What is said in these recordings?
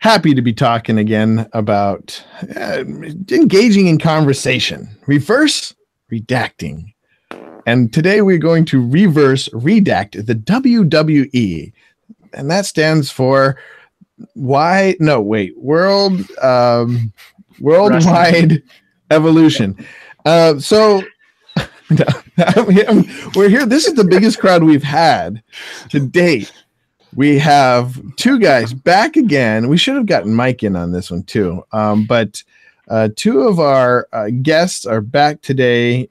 Happy to be talking again about engaging in conversation, reverse redacting. And today we're going to reverse redact the WWE. And that stands for worldwide evolution. So we're here. This is the biggest crowd we've had to date. We have two guys back again. We should have gotten Mike in on this one too. But two of our guests are back today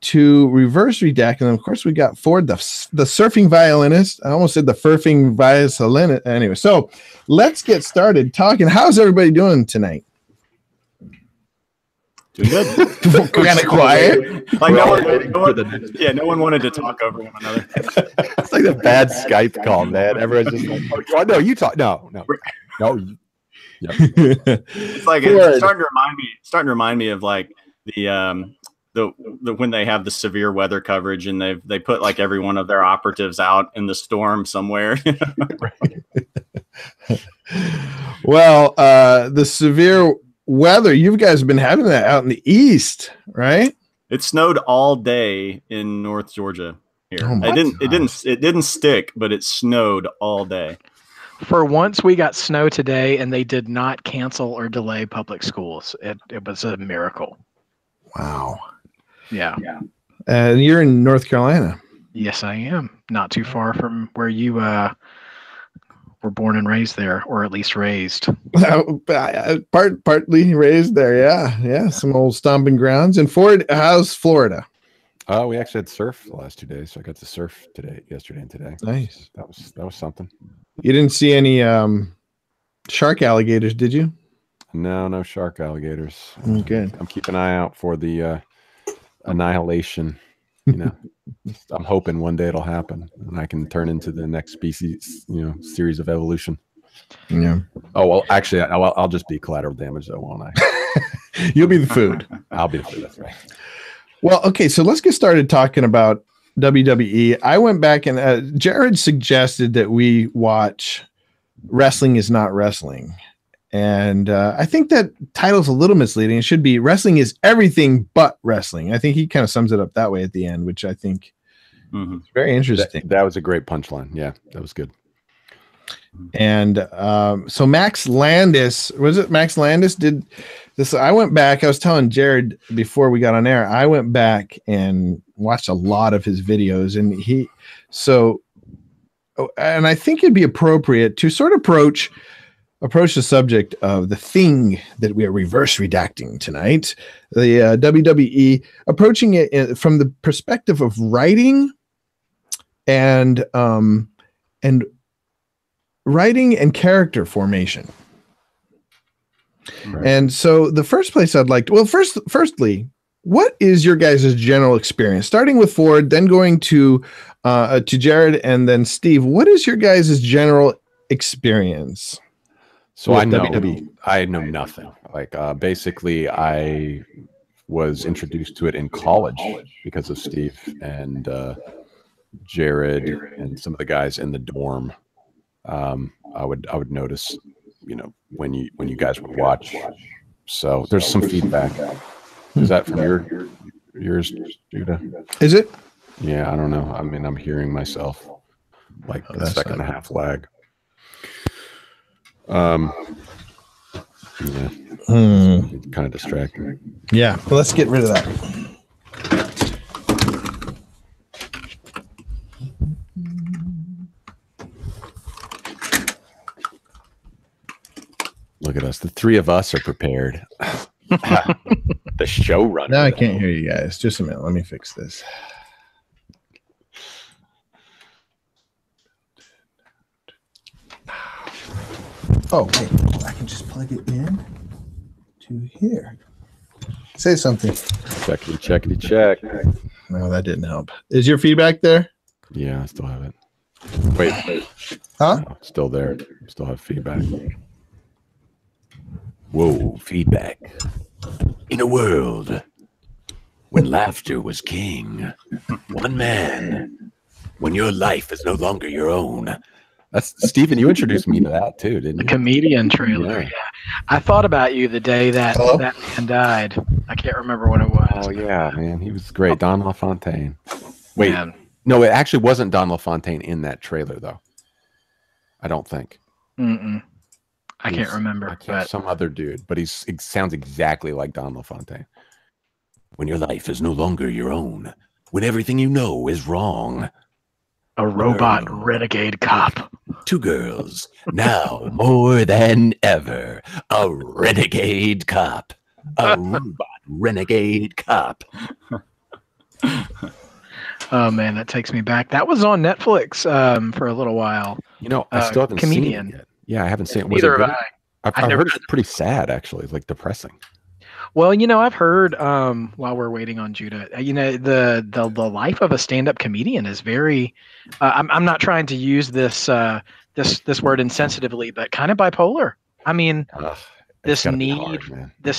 to reverse redact. And of course, we got Ford, the surfing violinist. I almost said the furfing violinist. Anyway, so let's get started talking. How's everybody doing tonight? Doing good. Kind of quiet. Like no one wanted to talk over one another. It's like a bad Skype call, man. Everyone's just like, oh, no, you talk. No. Yep. It's like it's starting to remind me of like the when they have the severe weather coverage and they put like every one of their operatives out in the storm somewhere. Well, the severe weather, you guys have been having that out in the east, right? It snowed all day in North Georgia here. Oh it didn't stick, but it snowed all day. For once, we got snow today, and they did not cancel or delay public schools. It was a miracle. Wow. Yeah. And you're in North Carolina. Yes, I am. Not too far from where you were born and raised there, or at least raised. Partly raised there, yeah. Some old stomping grounds. And Ford, how's Florida? We actually had surf the last 2 days, so I got to surf yesterday and today. Nice. That was something. You didn't see any shark alligators, did you? No shark alligators. Good. I'm keeping an eye out for the annihilation. You know, I'm hoping one day it'll happen and I can turn into the next species, series of evolution. Yeah. Oh, well, actually, I'll just be collateral damage though, won't I? You'll be the food. I'll be the food. That's right. Well, okay. So let's get started talking about WWE. I went back and Jared suggested that we watch Wrestling is Not Wrestling. And I think that title's a little misleading. It should be Wrestling is Everything But Wrestling. I think he kind of sums it up that way at the end, which I think is very interesting. That was a great punchline. Yeah, that was good. And so Max Landis, was it Max Landis did this? I went back. I was telling Jared before we got on air, I went back and watched a lot of his videos. And I think it'd be appropriate to sort of approach the subject of the thing that we are reverse redacting tonight, the WWE, approaching it from the perspective of writing and writing and character formation. Right. And so the first place I'd like to, firstly, what is your guys' general experience? Starting with Ford, then going to Jared, and then Steve. What is your guys' general experience? So I know nothing. Like basically, I was introduced to it in college because of Steve and Jared and some of the guys in the dorm. I would notice, when you guys would watch. So there's some feedback. Is that from yours, Judah? Is it? Yeah, I don't know. I mean, I'm hearing myself like a second and a half lag. Yeah, kind of distracting. Yeah, well, let's get rid of that. Look at us. The three of us are prepared. The showrunner. Now I can't hear you guys. Just a minute. Let me fix this. Oh, wait. I can just plug it in to here. Say something. Checkity check. No, that didn't help. Is your feedback there? Yeah, I still have it. Wait. Huh? No, still there. Still have feedback. Whoa, feedback. In a world when laughter was king, one man, when your life is no longer your own, That's Stephen. You introduced me to that too, didn't you? The comedian trailer. Yeah. I thought about you the day that that man died. I can't remember what it was. Oh yeah, man, he was great. Don LaFontaine. Wait, Man. no, it actually wasn't Don LaFontaine in that trailer though. I don't think. I can't remember. But some other dude, but it sounds exactly like Don LaFontaine. When your life is no longer your own, when everything you know is wrong. A robot renegade cop. Two girls, now more than ever, a renegade cop. A robot renegade cop. Oh man, that takes me back. That was on Netflix for a little while. You know, I still haven't seen it yet. Yeah, I haven't seen it. Was it good? I've heard it's pretty sad, actually. It's like depressing. Well, you know, I've heard while we're waiting on Judah, you know, the life of a stand-up comedian is very. I'm not trying to use this this word insensitively, but kind of bipolar. I mean, this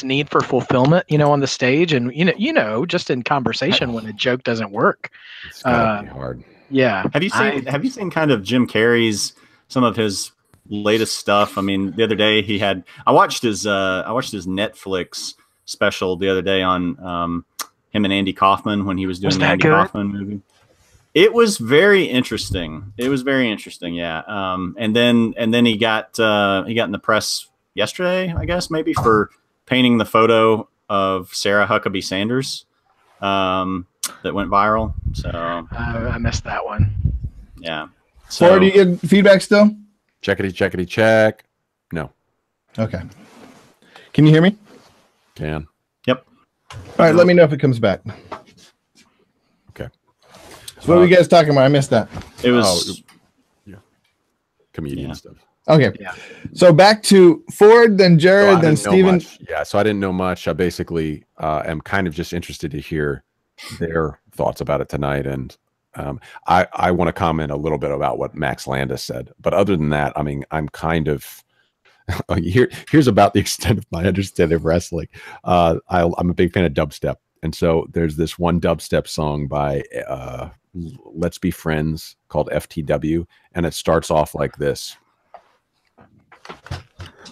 need for fulfillment, you know, on the stage, and you know, just in conversation when a joke doesn't work. It's gotta be hard. Yeah. Have you seen kind of Jim Carrey's some of his latest stuff? I mean, the other day I watched his Netflix special the other day on him and Andy Kaufman when he was doing the Andy Kaufman movie. It was very interesting. Yeah. And then he got in the press yesterday, I guess, maybe, for painting the photo of Sarah Huckabee Sanders that went viral. So I missed that one. Yeah. So, Laura, do you get feedback still? Checkity check. No. Okay. Can you hear me? Can. Yep. All right, let me know if it comes back. Okay. So what were you guys talking about? I missed that. It was comedian stuff. Okay. Yeah. So back to Ford, then Jared, then Steven. Yeah, so I didn't know much. I basically am kind of just interested to hear their thoughts about it tonight. And I want to comment a little bit about what Max Landis said. But other than that, I mean, I'm kind of here's about the extent of my understanding of wrestling. I'm a big fan of dubstep. And so there's this one dubstep song by Let's Be Friends called FTW. And it starts off like this.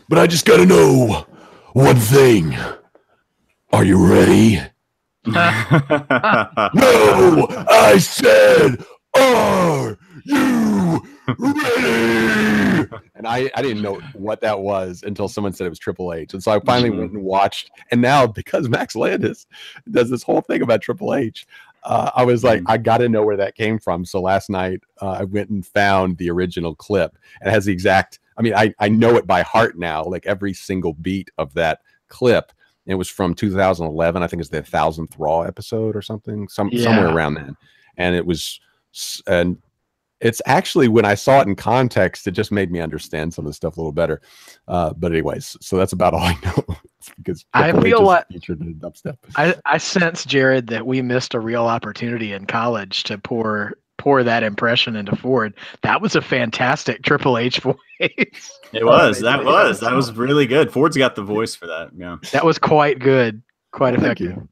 But I just got to know one thing. Are you ready? No, I said, are you ready? And I didn't know what that was until someone said it was Triple H. And so I finally went and watched. And now, because Max Landis does this whole thing about Triple H, I was like, I got to know where that came from. So last night, I went and found the original clip. And it has the exact, I mean, I know it by heart now, like every single beat of that clip. It was from 2011. I think it's the 1000th Raw episode or something, somewhere around then. And it was, and it's actually, when I saw it in context, it just made me understand some of the stuff a little better. But anyways, so that's about all I know. Because I feel like featured in dubstep. I sense, Jared, that we missed a real opportunity in college to pour that impression into Ford. That was a fantastic Triple H voice. It was. That was really good. Ford's got the voice for that. Yeah. That was quite good. Quite effective. Thank you.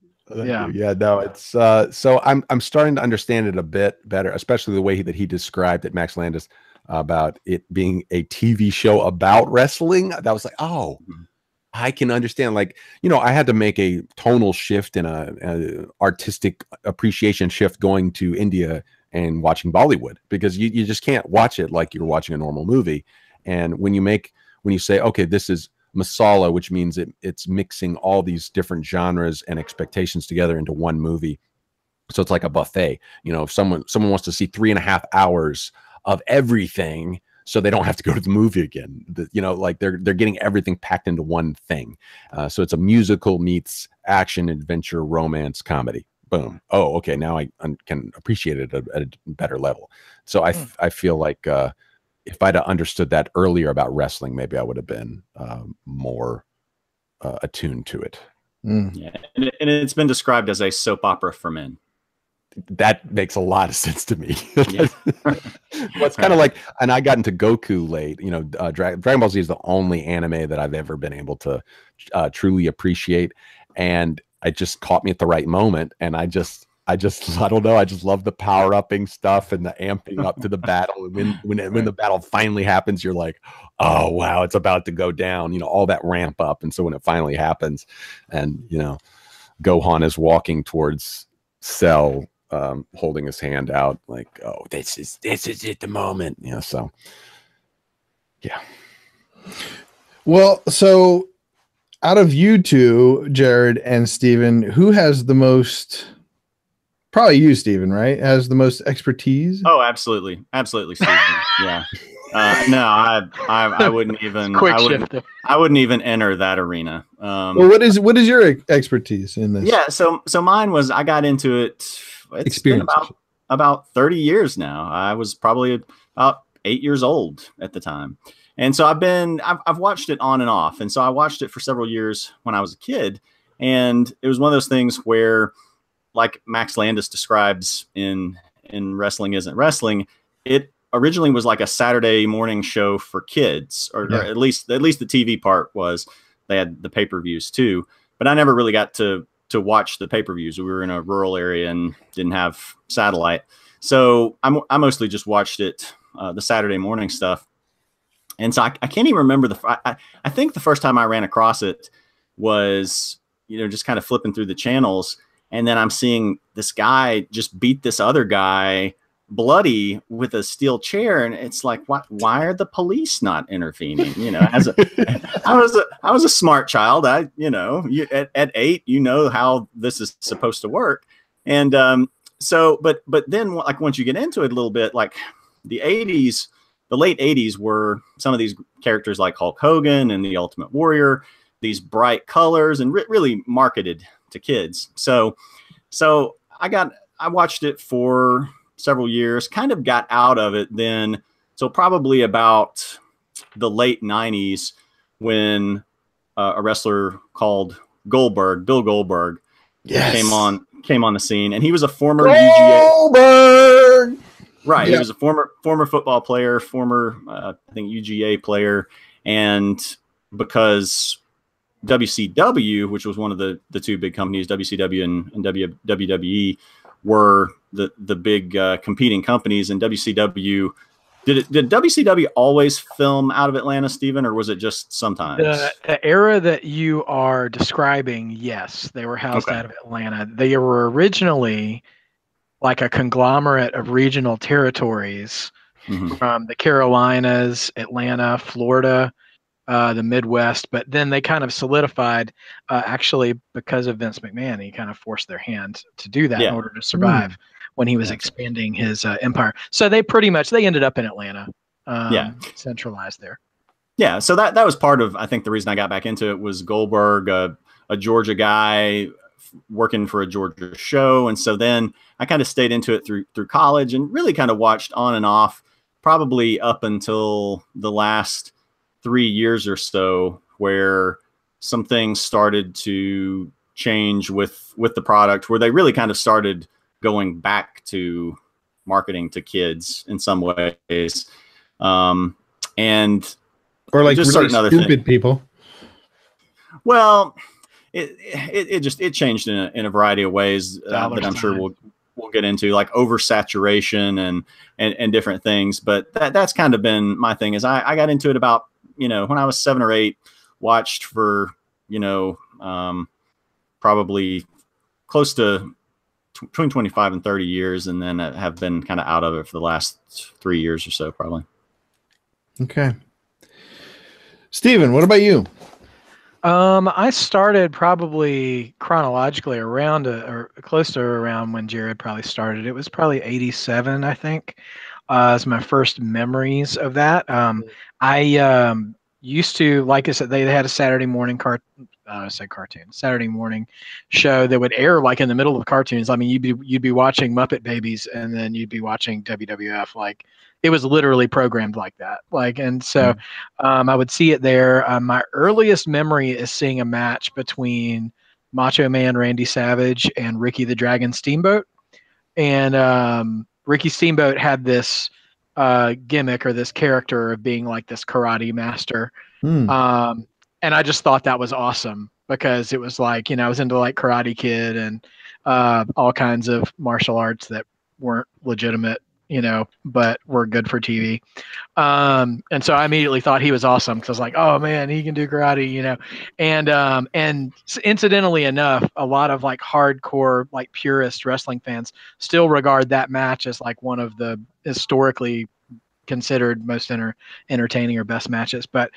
Yeah, no, it's so I'm starting to understand it a bit better, especially the way that he described it, Max Landis, about it being a TV show about wrestling. That was like, oh, I can understand. Like, you know, I had to make a tonal shift and a artistic appreciation shift going to India and watching Bollywood, because you just can't watch it like you're watching a normal movie. And when you say, okay, this is masala, which means it's mixing all these different genres and expectations together into one movie. So it's like a buffet. You know, if someone wants to see 3.5 hours of everything, so they don't have to go to the movie again. You know, like they're getting everything packed into one thing. So it's a musical meets action, adventure, romance, comedy. Boom. Oh, okay. Now I can appreciate it at a better level. So I feel like if I'd have understood that earlier about wrestling, maybe I would have been more attuned to it. Yeah, and it's been described as a soap opera for men. That makes a lot of sense to me. Well, it's kind of like, and I got into Goku late. You know, Dragon Ball Z is the only anime that I've ever been able to truly appreciate, and it just caught me at the right moment, and I just I don't know. I just love the power-upping stuff and the amping up to the battle. And when the battle finally happens, you're like, oh, wow, it's about to go down. You know, all that ramp up. And so when it finally happens and, you know, Gohan is walking towards Cell, holding his hand out like, oh, this is it, the moment. You know, so, yeah. Well, so out of you two, Jared and Steven, who has the most... Probably you, Steven, right? Has the most expertise? Oh, absolutely. Absolutely, Steven. Yeah. No, I wouldn't even I wouldn't even enter that arena. Well, what is your expertise in this? Yeah, so mine was, I got into it, it's been about 30 years now. I was probably about 8 years old at the time. And so I've watched it on and off. And so I watched it for several years when I was a kid, and it was one of those things where, like Max Landis describes in Wrestling Isn't Wrestling, it originally was like a Saturday morning show for kids, or at least the TV part was. They had the pay-per-views too, but I never really got to watch the pay-per-views. We were in a rural area and didn't have satellite, so I mostly just watched it, the Saturday morning stuff. And so I can't even remember I think the first time I ran across it was, you know, just kind of flipping through the channels. And then I'm seeing this guy just beat this other guy bloody with a steel chair. And it's like, why are the police not intervening? You know, I was a smart child. At 8, you know how this is supposed to work. And but then, like, once you get into it a little bit, like the late 80s were some of these characters like Hulk Hogan and the Ultimate Warrior, these bright colors, and really marketed to kids. So I watched it for several years, kind of got out of it then. So probably about the late 90s, when a wrestler called Bill Goldberg, came on the scene, and he was a former UGA. Right. He was a former football player, former, I think, UGA player. And because WCW, which was one of the two big companies, WCW and WWE, were the big competing companies. And WCW, did WCW always film out of Atlanta, Steven, or was it just sometimes? The era that you are describing, yes, they were housed out of Atlanta. They were originally like a conglomerate of regional territories from the Carolinas, Atlanta, Florida, the Midwest, but then they kind of solidified, actually, because of Vince McMahon. He kind of forced their hand to do that in order to survive when he was expanding his empire. So they ended up in Atlanta, centralized there. Yeah, so that was part of, I think, the reason I got back into it was Goldberg, a Georgia guy working for a Georgia show. And so then I kind of stayed into it through college, and really kind of watched on and off, probably up until the last 3 years or so, where some things started to change with the product, where they really kind of started going back to marketing to kids in some ways. Or like just really certain stupid people. Well, it changed in a variety of ways that I'm sure we'll get into, like oversaturation and different things. But that's kind of been my thing. Is I got into it about, when I was 7 or 8, watched for, probably close to between 25 and 30 years, and then have been kind of out of it for the last 3 years or so, probably. Okay. Steven, what about you? I started probably chronologically around or close to around when Jared probably started. It was probably 87, I think. It's my first memories of that. I used to, like I said, they had a Saturday morning Saturday morning show that would air like in the middle of cartoons. I mean, you'd be watching Muppet Babies, and then you'd be watching WWF. Like, it was literally programmed like that. And so I would see it there. My earliest memory is seeing a match between Macho Man Randy Savage and Ricky the Dragon Steamboat. And Ricky Steamboat had this gimmick, or this character of being like this karate master. And I just thought that was awesome. because it was like, I was into like Karate Kid and all kinds of martial arts that weren't legitimate, but were good for TV. And so I immediately thought he was awesome because I was like, oh man, he can do karate, and incidentally enough, a lot of like hardcore, like purist wrestling fans still regard that match as like one of the historically considered most entertaining or best matches. But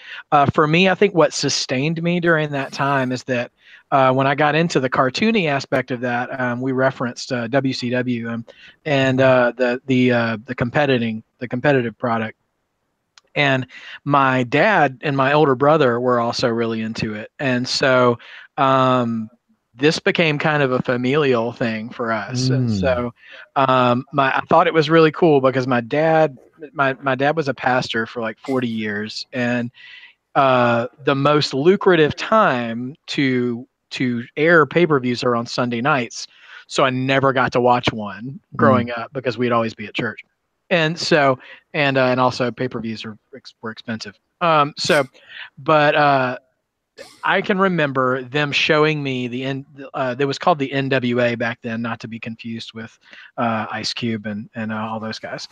for me, I think what sustained me during that time is that when I got into the cartoony aspect of that, we referenced WCW and the competitive product. And my dad and my older brother were also really into it. And so this became kind of a familial thing for us. And so I thought it was really cool because my dad was a pastor for like 40 years. And the most lucrative time to air pay-per-views are on Sunday nights. So I never got to watch one growing up because we'd always be at church. And so, and also pay-per-views were expensive. But I can remember them showing me that was called the NWA back then, not to be confused with Ice Cube and all those guys.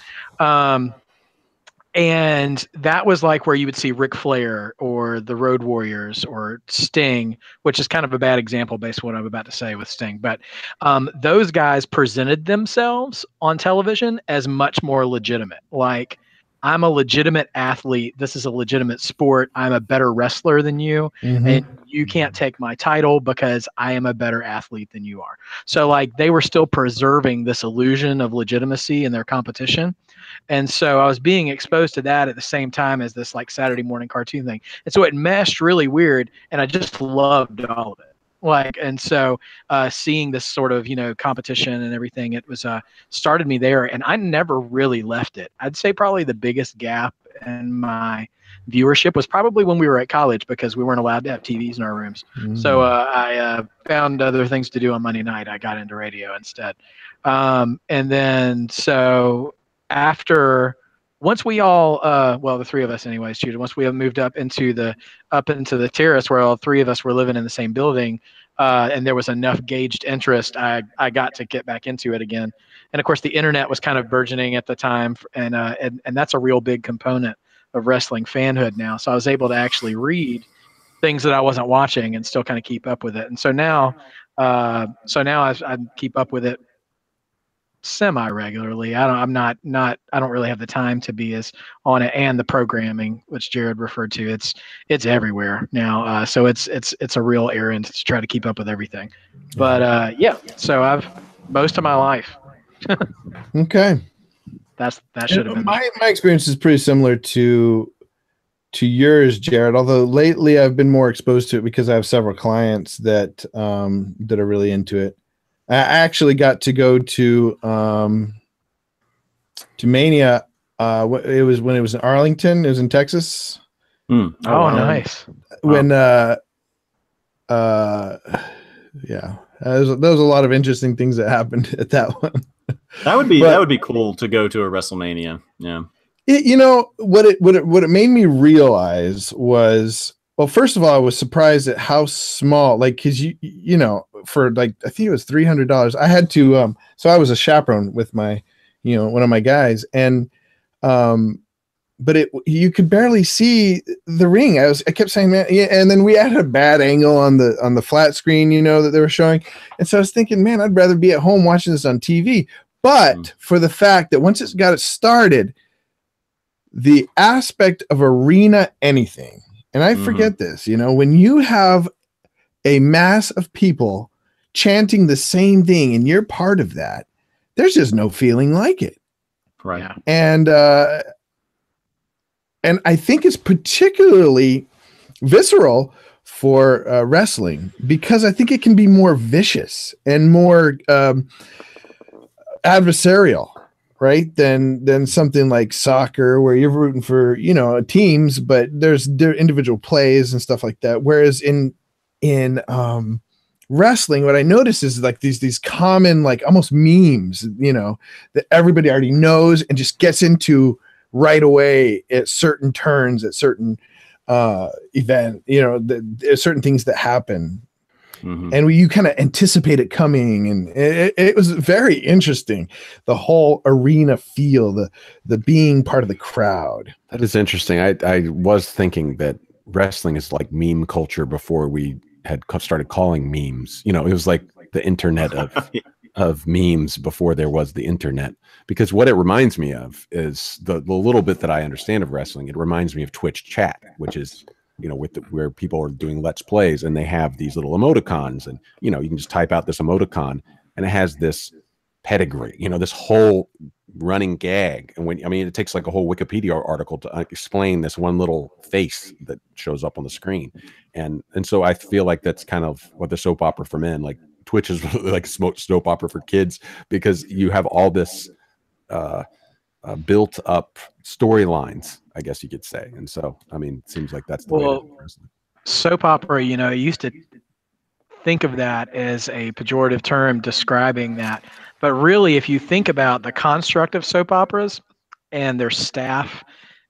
And that was like where you would see Ric Flair or the Road Warriors or Sting, which is kind of a bad example based on what I'm about to say with Sting. But those guys presented themselves on television as much more legitimate. Like, I'm a legitimate athlete. This is a legitimate sport. I'm a better wrestler than you. And you can't take my title because I am a better athlete than you are. So like they were still preserving this illusion of legitimacy in their competition. And so I was being exposed to that at the same time as this like Saturday morning cartoon thing. And so it meshed really weird. And I just loved all of it. Like, and so seeing this sort of, competition and everything, it was started me there. And I never really left it. I'd say probably the biggest gap in my viewership was probably when we were at college because we weren't allowed to have TVs in our rooms. So I found other things to do on Monday night. I got into radio instead. And then so once we all, the three of us anyways, Judah, once we have moved up into the terrace where all three of us were living in the same building, and there was enough gauged interest, I got to get back into it again. And of course the internet was kind of burgeoning at the time. And that's a real big component of wrestling fanhood now. So I was able to actually read things that I wasn't watching and still kind of keep up with it. And so now I keep up with it semi-regularly. I don't really have the time to be as on it, and the programming, which Jared referred to, it's everywhere now. So it's a real errand to try to keep up with everything. But so I've most of my life. Okay. That should have been my experience is pretty similar to yours, Jared, although lately I've been more exposed to it because I have several clients that are really into it. I actually got to go to Mania. It was when it was in Arlington. It was in Texas. Oh, nice. When yeah, there was a lot of interesting things that happened at that one. That would be cool to go to a WrestleMania. Yeah. What it made me realize was, well, first of all, I was surprised at how small, like, cause for like, I think it was $300. I had to, so I was a chaperone with my, one of my guys, and, but you could barely see the ring. I kept saying, man, yeah. And then we had a bad angle on the flat screen, that they were showing. And so I was thinking, man, I'd rather be at home watching this on TV. But for the fact that once it got it started, the aspect of arena anything, and I forget this, when you have a mass of people chanting the same thing and you're part of that, there's just no feeling like it. Right. Yeah. And I think it's particularly visceral for wrestling because I think it can be more vicious and more adversarial, right, than something like soccer where you're rooting for teams, but there are individual plays and stuff like that. Whereas in wrestling, what I notice is like these common, like almost memes, that everybody already knows and just gets into right away at certain turns, at certain event, there's certain things that happen. Mm-hmm. And you kind of anticipate it coming, and it was very interesting. The whole arena feel, the being part of the crowd. That is interesting. I was thinking that wrestling is like meme culture before we had started calling memes. It was like the internet of memes before there was the internet. Because what it reminds me of is the little bit that I understand of wrestling. It reminds me of Twitch chat, which is where people are doing let's plays, and they have these little emoticons, and you can just type out this emoticon, and it has this pedigree, this whole running gag. And it takes like a whole Wikipedia article to explain this one little face that shows up on the screen. And so I feel like that's kind of what the soap opera for men, like Twitch is like soap opera for kids, because you have all this built up storylines, I guess you could say. And so, it seems like that's the way to do wrestling. Soap opera, I used to think of that as a pejorative term describing that. But really, if you think about the construct of soap operas and their staff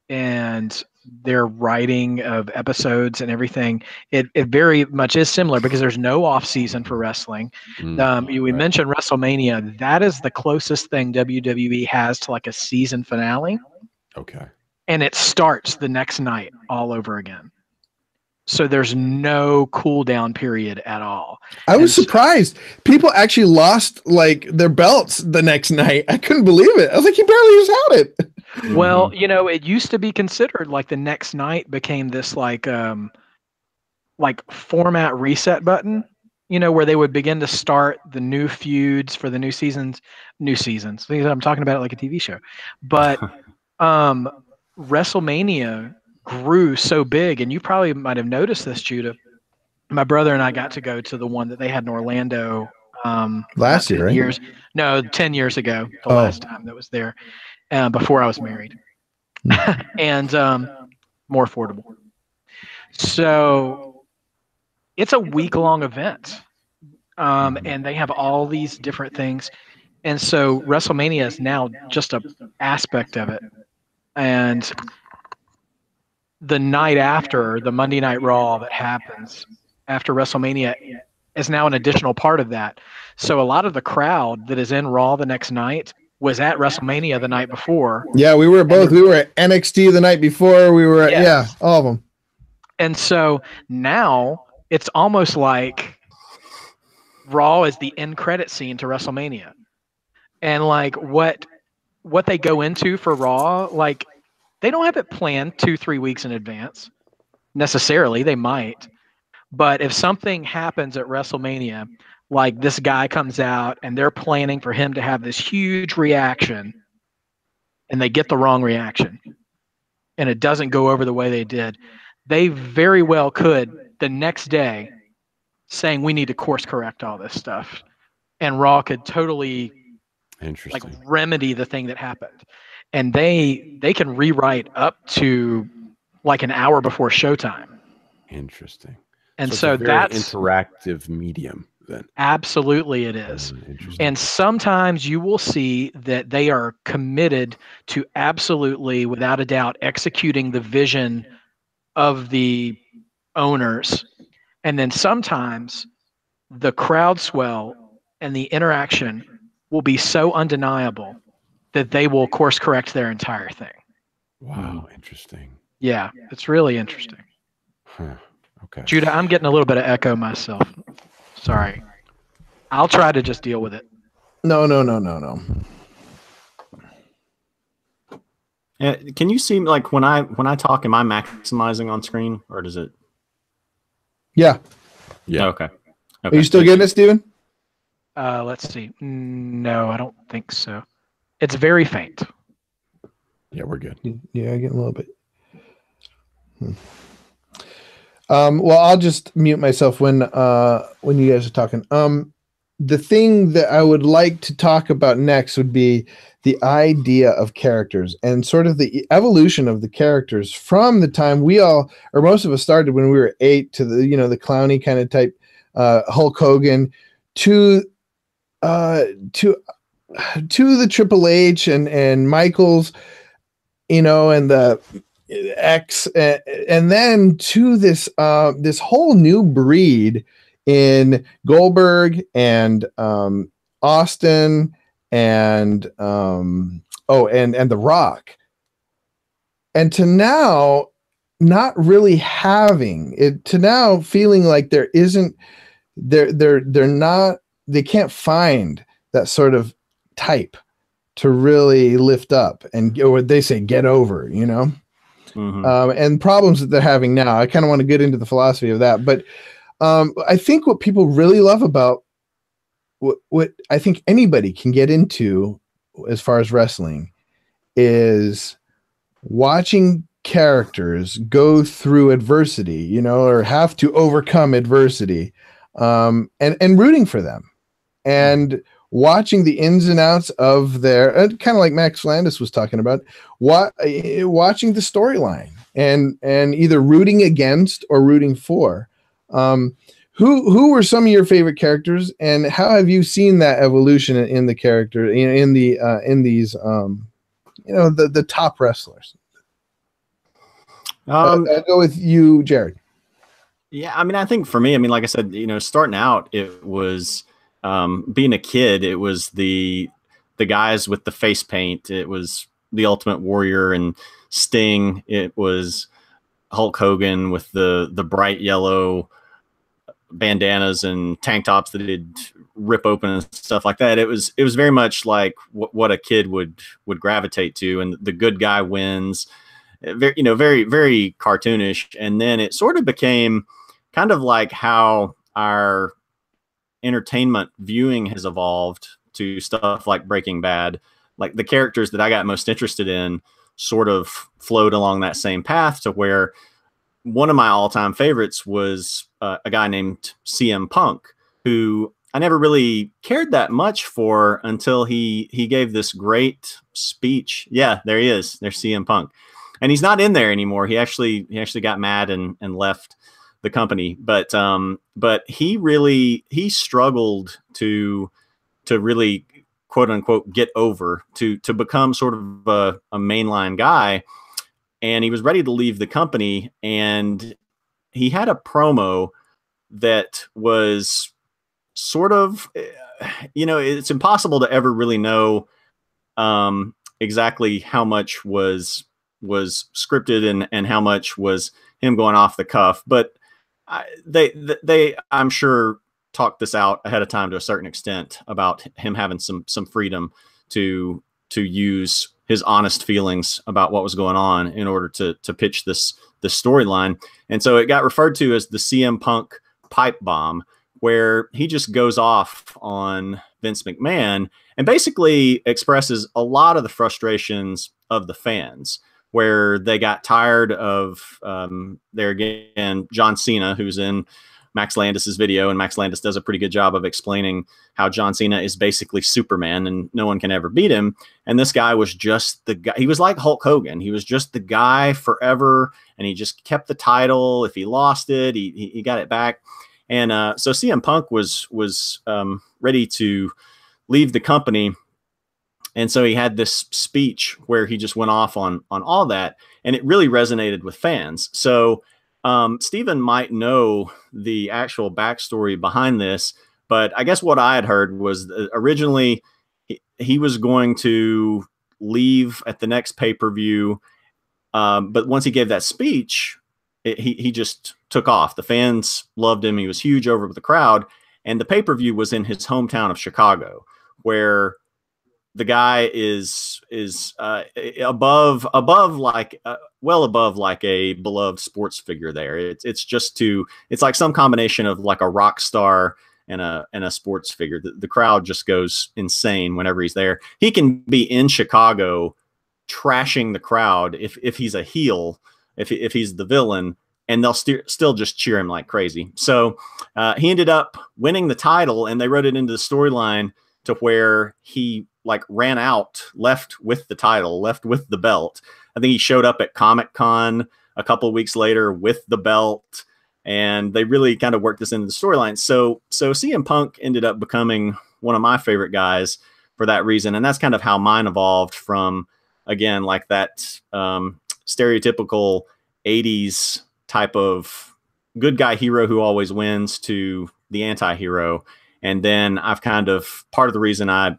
and their writing of episodes and everything, it very much is similar, because there's no off season for wrestling. We mentioned WrestleMania. That is the closest thing WWE has to like a season finale. Okay. And it starts the next night all over again. So there's no cool down period at all. I was surprised. People actually lost like their belts the next night. I couldn't believe it. I was like, he barely just had it. Well, it used to be considered like the next night became this like format reset button, where they would begin to start the new feuds for the new seasons. I'm talking about it like a TV show. But WrestleMania grew so big, and you probably might have noticed this, Judah. My brother and I got to go to the one that they had in Orlando last year, right? 10 years ago, the last time that was there, before I was married. And more affordable. So it's a week-long event, and they have all these different things. And so WrestleMania is now just an aspect of it. And the night after, the Monday Night Raw that happens after WrestleMania is now an additional part of that. So a lot of the crowd that is in Raw the next night was at WrestleMania the night before. Yeah, we were both. We were at NXT the night before. We were at, all of them. And so now it's almost like Raw is the end credit scene to WrestleMania. And like what they go into for Raw, like they don't have it planned 2-3 weeks in advance necessarily. They might. But if something happens at WrestleMania, like this guy comes out and they're planning for him to have this huge reaction, and they get the wrong reaction, and it doesn't go over the way they did, they very well could the next day saying we need to course correct all this stuff. And Raw could totally like remedy the thing that happened. And they can rewrite up to like an hour before showtime. Interesting. And so that's interactive medium then. Absolutely it is. And sometimes you will see that they are committed to absolutely, without a doubt, executing the vision of the owners. And then sometimes the crowd swell and the interaction will be so undeniable that they will course correct their entire thing. Wow, interesting. Yeah, it's really interesting. Huh. Okay. Judah, I'm getting a little bit of echo myself. Sorry. I'll try to just deal with it. No. Can you see like when I talk, am I maximizing on screen, or does it? Yeah. Okay. Are you still getting it, Steven? Let's see. No, I don't think so. It's very faint. Yeah, we're good. Yeah, I get a little bit. Well, I'll just mute myself when you guys are talking. The thing that I would like to talk about next would be the idea of characters and sort of the evolution of the characters from the time we all, or most of us, started when we were 8 to the the clowny kind of type Hulk Hogan to the Triple H and Michaels, and the X, and then to this this whole new breed in Goldberg and Austin and and The Rock, and to now not really having it, to now feeling like there isn't, they're not, they can't find that sort of type to really lift up and, or what they say, get over, you know. And problems that they're having now. I kind of want to get into the philosophy of that, but I think what people really love about what I think anybody can get into as far as wrestling is watching characters go through adversity, you know, or have to overcome adversity, and rooting for them and watching the ins and outs of their, kind of like Max Landis was talking about, watching the storyline and either rooting against or rooting for. Who were some of your favorite characters, and how have you seen that evolution in the character in these you know, the top wrestlers? I'll go with you, Jared. Yeah, I mean, I think for me, I mean, like I said, you know, starting out, it was being a kid. It was the guys with the face paint. It was the Ultimate Warrior and Sting. It was Hulk Hogan with the bright yellow bandanas and tank tops that he'd rip open and stuff like that. It was very much like what a kid would gravitate to, and the good guy wins. Very, you know, very, very cartoonish. And then it sort of became kind of like how our entertainment viewing has evolved to stuff like Breaking Bad. Like the characters that I got most interested in sort of flowed along that same path, to where one of my all-time favorites was a guy named CM Punk, who I never really cared that much for until he gave this great speech. Yeah, there he is. There's CM Punk. And he's not in there anymore. He actually got mad and left the company. But he struggled to really, quote unquote, get over, to become sort of a mainline guy. And he was ready to leave the company, and he had a promo that was sort of, you know, it's impossible to ever really know exactly how much was scripted and how much was him going off the cuff. But they I'm sure talked this out ahead of time to a certain extent about him having some freedom to use his honest feelings about what was going on in order to pitch this storyline. And so it got referred to as the CM Punk pipe bomb, where he just goes off on Vince McMahon and basically expresses a lot of the frustrations of the fans, where they got tired of there again, John Cena, who's in Max Landis's video, and Max Landis does a pretty good job of explaining how John Cena is basically Superman and no one can ever beat him. And this guy was just the guy. He was like Hulk Hogan. He was just the guy forever, and he just kept the title. If he lost it, he got it back. And so CM Punk was ready to leave the company. And so he had this speech where he just went off on all that, and it really resonated with fans. So Stephen might know the actual backstory behind this, but I guess what I had heard was originally he was going to leave at the next pay-per-view, but once he gave that speech, he just took off. The fans loved him. He was huge over with the crowd, and the pay-per-view was in his hometown of Chicago, where the guy is above like well above like a beloved sports figure there. It's like some combination of like a rock star and a sports figure. The crowd just goes insane whenever he's there. He can be in Chicago trashing the crowd if he's a heel, if he's the villain, and they'll still just cheer him like crazy. So he ended up winning the title, and they wrote it into the storyline to where he like ran out, left with the title, left with the belt. I think he showed up at Comic-Con a couple of weeks later with the belt, and they really kind of worked this into the storyline. So CM Punk ended up becoming one of my favorite guys for that reason. And that's kind of how mine evolved from, again, like that stereotypical 80s type of good guy hero who always wins to the anti-hero. And then I've kind of, part of the reason I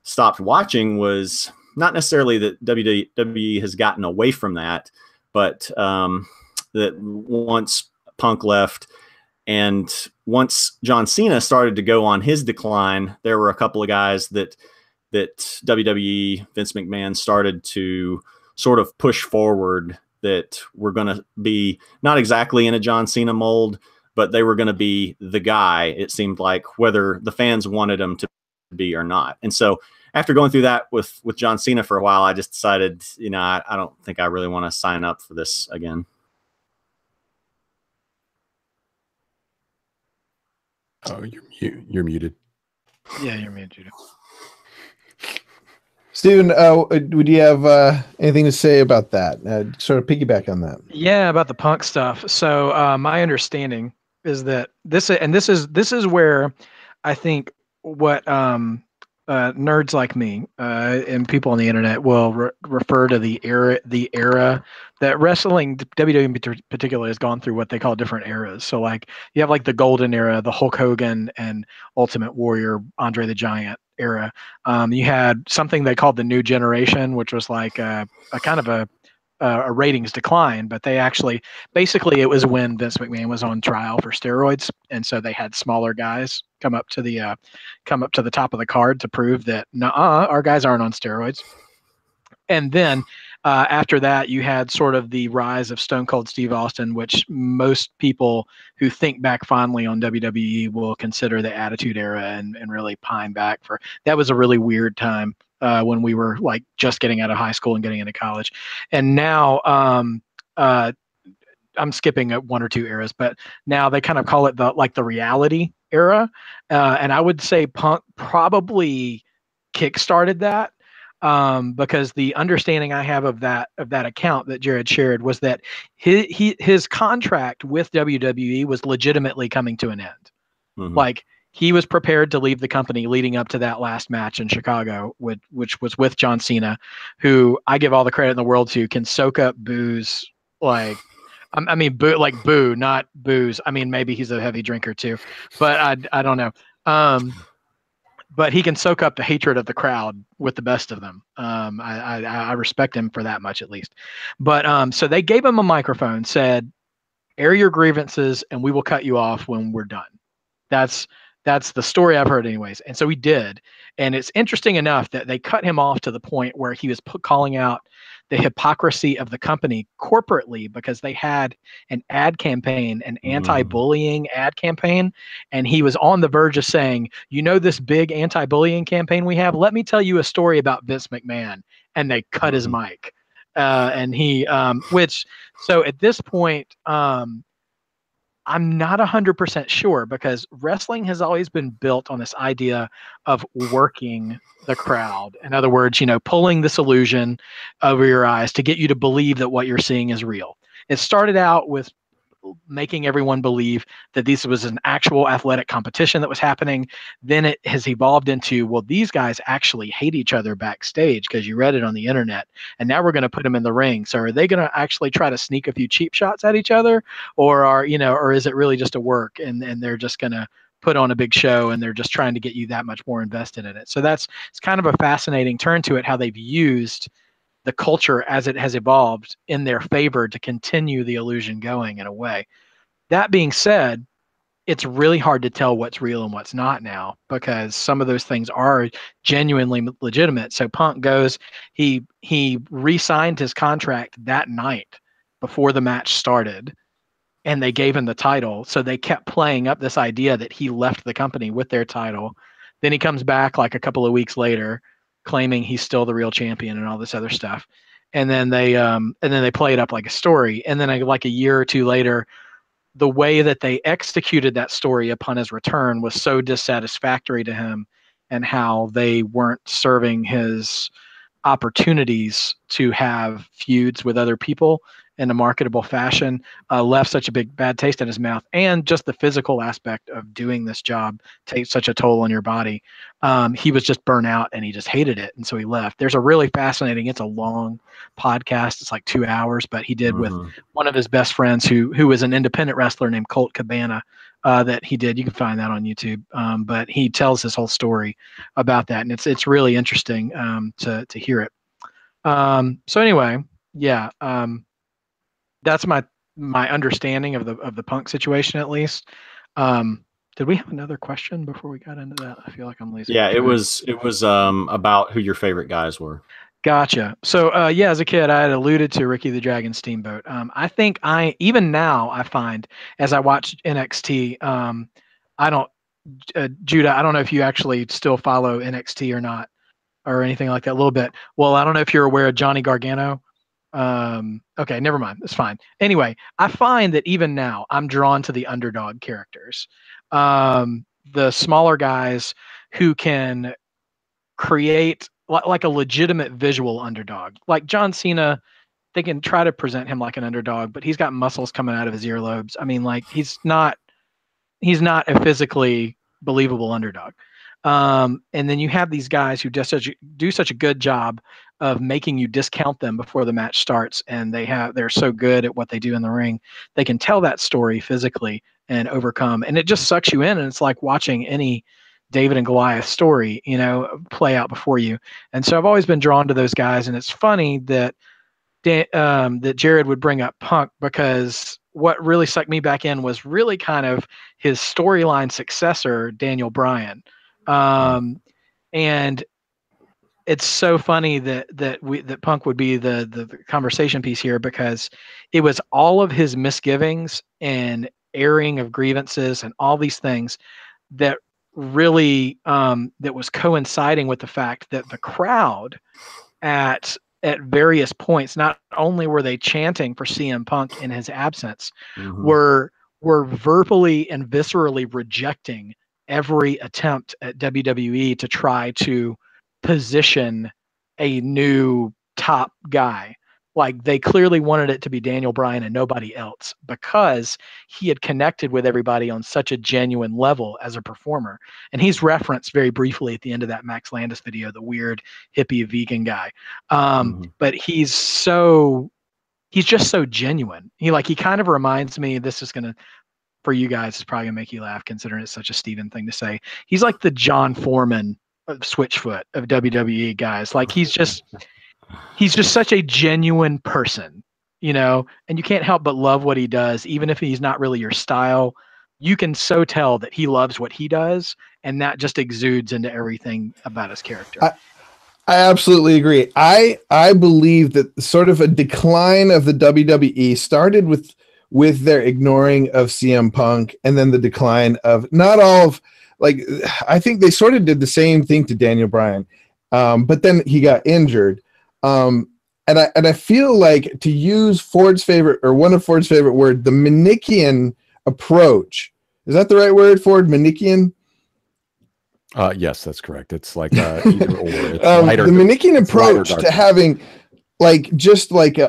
stopped watching was not necessarily that WWE has gotten away from that, but that once Punk left and once John Cena started to go on his decline, there were a couple of guys that WWE, Vince McMahon, started to sort of push forward that were going to be not exactly in a John Cena mold, but they were going to be the guy, it seemed like, whether the fans wanted him to be or not. And so after going through that with John Cena for a while, I just decided, you know, I don't think I really want to sign up for this again. Oh, you're muted. Yeah, you're muted. Steven, would you have anything to say about that? Sort of piggyback on that. Yeah, about the Punk stuff. So my understanding is that this is where I think what nerds like me and people on the internet will refer to the era that wrestling, WWE in particular, has gone through what they call different eras. So like you have like the golden era, the Hulk Hogan and Ultimate Warrior, Andre the Giant era. You had something they called the New Generation, which was like a kind of a ratings decline, but they actually, basically it was when Vince McMahon was on trial for steroids, and so they had smaller guys come up to the top of the card to prove that our guys aren't on steroids. And then after that, you had sort of the rise of Stone Cold Steve Austin, which most people who think back fondly on WWE will consider the Attitude Era and really pine back for. That was a really weird time when we were like just getting out of high school and getting into college. And now I'm skipping one or two eras, but now they kind of call it the reality era. And I would say Punk probably kickstarted that. Because the understanding I have of that account that Jared shared was that his contract with WWE was legitimately coming to an end. Mm-hmm. Like he was prepared to leave the company leading up to that last match in Chicago, which was with John Cena, who I give all the credit in the world to, can soak up booze like. I mean, boo, not booze. I mean, maybe he's a heavy drinker too, but I don't know. But he can soak up the hatred of the crowd with the best of them. I respect him for that much, at least. But so they gave him a microphone, said, air your grievances, and we will cut you off when we're done. That's the story I've heard anyways. And so he did. And it's interesting enough that they cut him off to the point where he was calling out the hypocrisy of the company corporately, because they had an ad campaign, an anti-bullying ad campaign. And he was on the verge of saying, you know, this big anti-bullying campaign we have, let me tell you a story about Vince McMahon. And they cut his mic. And he, so at this point, I'm not 100% sure, because wrestling has always been built on this idea of working the crowd. In other words, you know, pulling this illusion over your eyes to get you to believe that what you're seeing is real. It started out with making everyone believe that this was an actual athletic competition that was happening. Then it has evolved into, well, these guys actually hate each other backstage because you read it on the internet, and now we're going to put them in the ring. So are they going to actually try to sneak a few cheap shots at each other, or is it really just a work and they're just going to put on a big show and they're just trying to get you that much more invested in it? So it's kind of a fascinating turn to it, how they've used the culture as it has evolved in their favor to continue the illusion going in a way. That being said, it's really hard to tell what's real and what's not now, because some of those things are genuinely legitimate. So Punk goes, he re-signed his contract that night before the match started, and they gave him the title. So they kept playing up this idea that he left the company with their title. Then he comes back like a couple of weeks later, claiming he's still the real champion and all this other stuff. And then they play it up like a story. And then like a year or two later, the way that they executed that story upon his return was so dissatisfactory to him, and how they weren't serving his opportunities to have feuds with other people in a marketable fashion, left such a bad taste in his mouth, and just the physical aspect of doing this job takes such a toll on your body. He was just burnt out and he just hated it, and so he left. There's a really fascinating, it's a long podcast, it's like 2 hours, but he did with one of his best friends who was an independent wrestler named Colt Cabana, that he did. You can find that on YouTube. But he tells his whole story about that, and it's really interesting to hear it. So anyway, yeah, that's my understanding of the Punk situation, at least. Did we have another question before we got into that? I feel like I'm losing. Yeah, it was about who your favorite guys were. Gotcha. So, yeah, as a kid, I had alluded to Ricky the Dragon Steamboat. I think even now I find as I watch NXT, I don't, Judah, I don't know if you actually still follow NXT or not, or anything like that. A little bit. Well, I don't know if you're aware of Johnny Gargano. Okay, never mind. It's fine. Anyway, I find that even now I'm drawn to the underdog characters, the smaller guys who can create like a legitimate visual underdog. Like John Cena, they can try to present him like an underdog, but he's got muscles coming out of his earlobes. I mean, like he's not a physically believable underdog. And then you have these guys who do such a good job of making you discount them before the match starts, and they're so good at what they do in the ring. They can tell that story physically and overcome, and it just sucks you in, and it's like watching any David and Goliath story, play out before you. And so I've always been drawn to those guys, and it's funny that that Jared would bring up Punk, because what really sucked me back in was really kind of his storyline successor, Daniel Bryan. And it's so funny that Punk would be the conversation piece here, because it was all of his misgivings and airing of grievances and all these things that really that was coinciding with the fact that the crowd at various points, not only were they chanting for CM Punk in his absence, were verbally and viscerally rejecting every attempt at WWE to try to position a new top guy. Like, they clearly wanted it to be Daniel Bryan and nobody else, because he had connected with everybody on such a genuine level as a performer. And he's referenced very briefly at the end of that Max Landis video, the weird hippie vegan guy. But he's just so genuine. He kind of reminds me, this is going to, for you guys, it's probably gonna make you laugh considering it's such a Steven thing to say. He's like the John Foreman of Switchfoot of WWE guys. Like he's just such a genuine person, and you can't help but love what he does, even if he's not really your style. You can so tell that he loves what he does, and that just exudes into everything about his character. I absolutely agree. I believe that sort of a decline of the WWE started with their ignoring of CM Punk, and then the decline of not all of, like, I think they sort of did the same thing to Daniel Bryan, but then he got injured. And I feel like, to use Ford's favorite, or one of Ford's favorite word, the Manichean approach. Is that the right word, Ford? Manichean? Yes, that's correct. It's like either or. It's the Manichean approach to having just an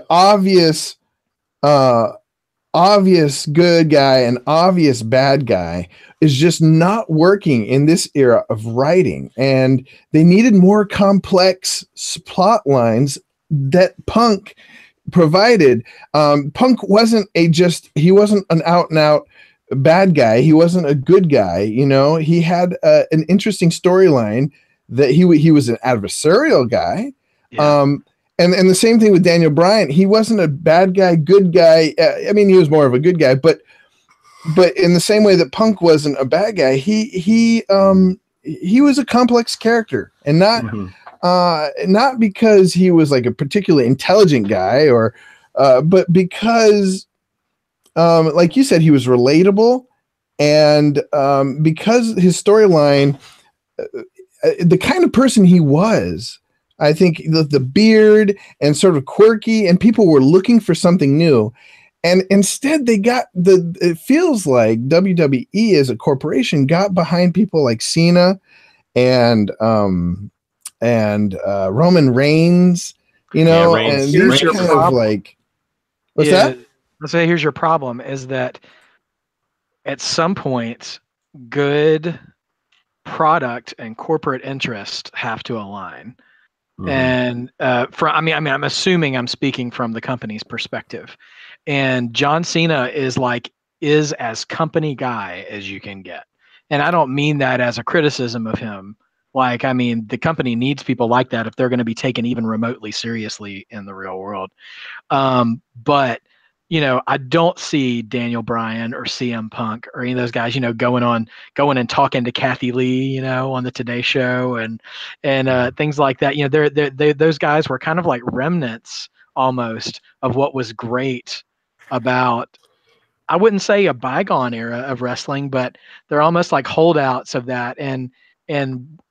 obvious good guy and obvious bad guy is just not working in this era of writing, and they needed more complex plot lines that Punk provided. Punk wasn't he wasn't an out and out bad guy. He wasn't a good guy. He had an interesting storyline that he was an adversarial guy. Yeah. And the same thing with Daniel Bryan. He wasn't a bad guy, good guy. I mean, he was more of a good guy, but in the same way that Punk wasn't a bad guy, he was a complex character, and not because he was like a particularly intelligent guy, but because, like you said, he was relatable, and because his storyline, the kind of person he was. I think the beard and sort of quirky, and people were looking for something new. And instead they got it feels like WWE as a corporation got behind people like Cena and and Roman Reigns, and Reigns these kind of like, what's that? Let's say here's your problem is that at some point, good product and corporate interest have to align. Mm-hmm. And I'm assuming I'm speaking from the company's perspective, and John Cena is as company guy as you can get. And I don't mean that as a criticism of him. The company needs people like that if they're going to be taken even remotely seriously in the real world. But I don't see Daniel Bryan or CM Punk or any of those guys, going and talking to Kathy Lee, on the Today Show and things like that. Those guys were kind of like remnants almost of what was great about, I wouldn't say a bygone era of wrestling, but they're almost like holdouts of that and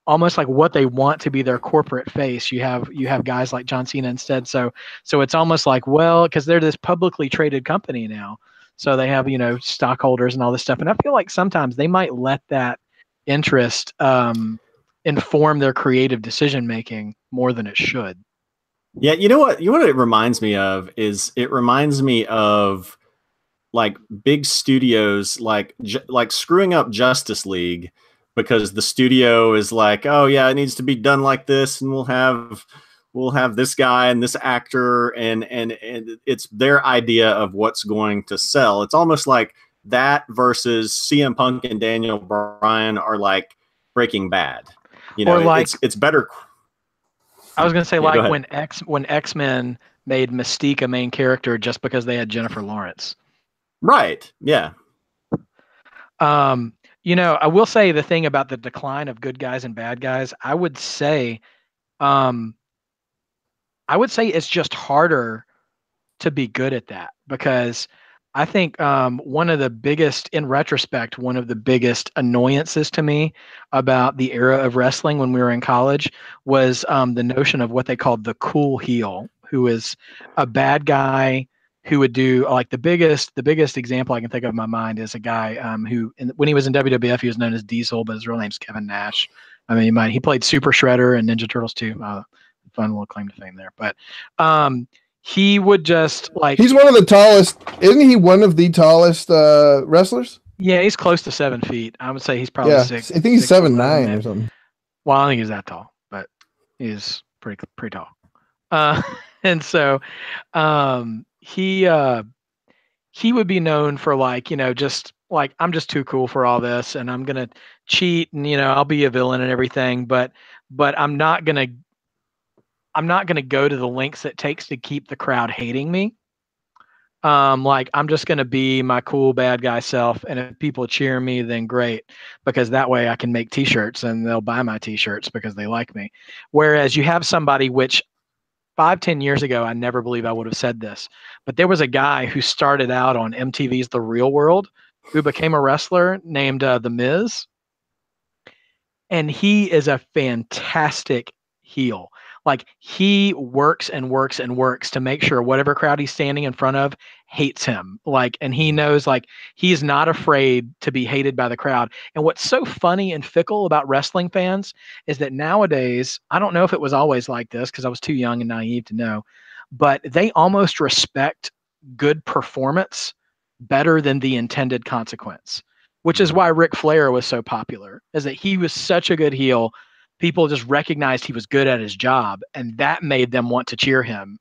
almost like what they want to be their corporate face. You have guys like John Cena instead. So it's almost like, well, because they're this publicly traded company now. So they have, stockholders and all this stuff. And I feel like sometimes they might let that interest inform their creative decision making more than it should. Yeah, you know what it reminds me of is it reminds me of like big studios like screwing up Justice League because the studio is like, oh yeah, it needs to be done like this, and we'll have this guy and this actor, and it's their idea of what's going to sell. It's almost like that versus CM Punk and Daniel Bryan are like Breaking Bad. Or like, it's better. I was going to say, like when X-Men made Mystique a main character just because they had Jennifer Lawrence. Right. Yeah. I will say the thing about the decline of good guys and bad guys, I would say it's just harder to be good at that, because I think one of the biggest annoyances to me about the era of wrestling when we were in college was the notion of what they called the cool heel, who is a bad guy who would do like the biggest example I can think of in my mind is a guy who when he was in WWF, he was known as Diesel, but his real name's Kevin Nash. I mean, he played Super Shredder and Ninja Turtles too. Fun little claim to fame there. But he would just like, he's one of the tallest, isn't he one of the tallest wrestlers? Yeah, he's close to 7 feet. I would say he's probably 6. I think he's 7'9" or something. Well, I don't think he's that tall, but he's pretty tall. And so he would be known for like, just like, I'm just too cool for all this, and I'm gonna cheat, and I'll be a villain and everything, but I'm not gonna go to the lengths it takes to keep the crowd hating me. Like, I'm just going to be my cool bad guy self, and if people cheer me, then great, because that way I can make t-shirts and they'll buy my t-shirts because they like me. Whereas you have somebody, which 5-10 years ago, I never believe I would have said this, but there was a guy who started out on MTV's The Real World who became a wrestler named The Miz. And he is a fantastic heel. Like, he works and works and works to make sure whatever crowd he's standing in front of hates him. Like, and he knows, like, he's not afraid to be hated by the crowd. And what's so funny and fickle about wrestling fans is that nowadays, I don't know if it was always like this because I was too young and naive to know, but they almost respect good performance better than the intended consequence, which is why Ric Flair was so popular, is that he was such a good heel. People just recognized he was good at his job, and that made them want to cheer him,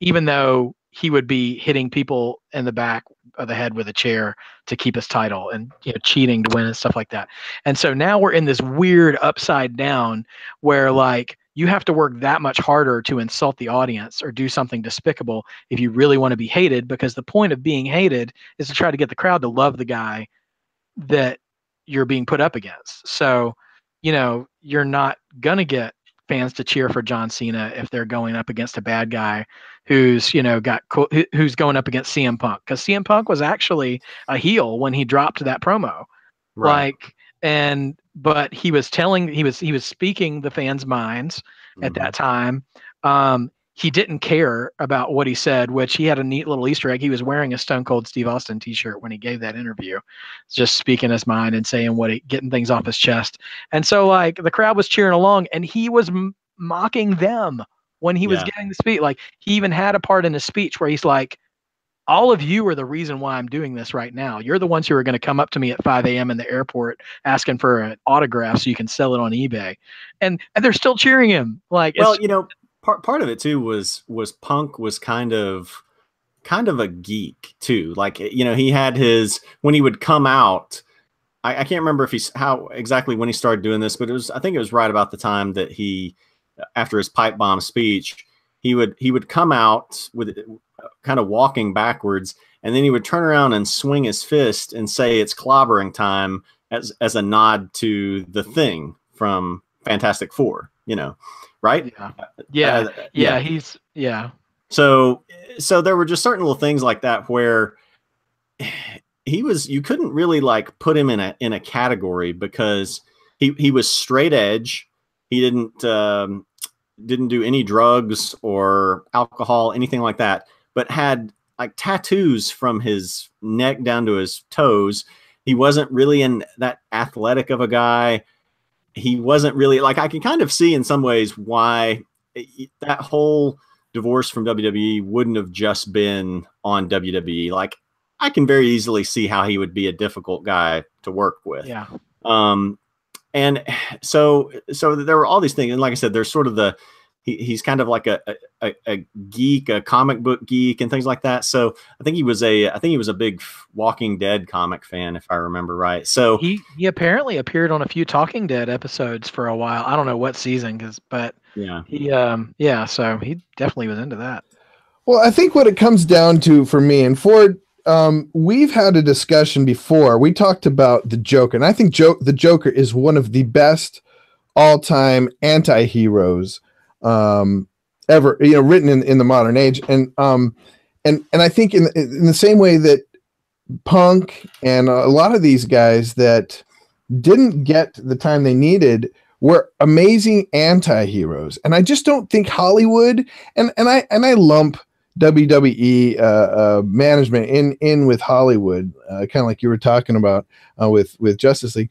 even though he would be hitting people in the back of the head with a chair to keep his title and cheating to win and stuff like that. And so now we're in this weird upside down where, like, you have to work that much harder to insult the audience or do something despicable if you really want to be hated, because the point of being hated is to try to get the crowd to love the guy that you're being put up against. So, you're not going to get fans to cheer for John Cena if they're going up against a bad guy who's, who's going up against CM Punk, because CM Punk was actually a heel when he dropped that promo. Right. But he was speaking the fans' minds at that time. He didn't care about what he said, which he had a neat little Easter egg. He was wearing a Stone Cold Steve Austin t-shirt when he gave that interview, just speaking his mind and saying getting things off his chest. And so, like, the crowd was cheering along, and he was mocking them when he was giving the speech. Like, he even had a part in his speech where he's like, all of you are the reason why I'm doing this right now. You're the ones who are going to come up to me at 5 a.m. in the airport asking for an autograph so you can sell it on eBay. And they're still cheering him. Like, well, part of it too was Punk was kind of a geek too. Like, he had when he would come out, I can't remember how exactly when he started doing this, but I think it was right about the time that after his pipe bomb speech, he would come out with kind of walking backwards, and then he would turn around and swing his fist and say it's clobbering time as a nod to the Thing from Fantastic Four, right? Yeah. So there were just certain little things like that where you couldn't really like put him in a category because he was straight edge. He didn't do any drugs or alcohol, anything like that, but had like tattoos from his neck down to his toes. He wasn't really that athletic of a guy. He wasn't really like, I can kind of see in some ways why that whole divorce from WWE wouldn't have just been on WWE. Like, I can very easily see how he would be a difficult guy to work with. Yeah. And so there were all these things. And like I said, there's sort of he's kind of like a geek, a comic book geek and things like that. So I think he was a big Walking Dead comic fan, if I remember right. So he apparently appeared on a few Talking Dead episodes for a while. I don't know what season, but yeah, so he definitely was into that. Well, I think what it comes down to for me and Ford, we've had a discussion before. We talked about the Joker, and I think the Joker is one of the best all-time anti-heroes ever, written in the modern age. And I think in the same way that Punk and a lot of these guys that didn't get the time they needed were amazing anti-heroes. And I just don't think Hollywood and I lump WWE management in with Hollywood, kind of like you were talking about with Justice League.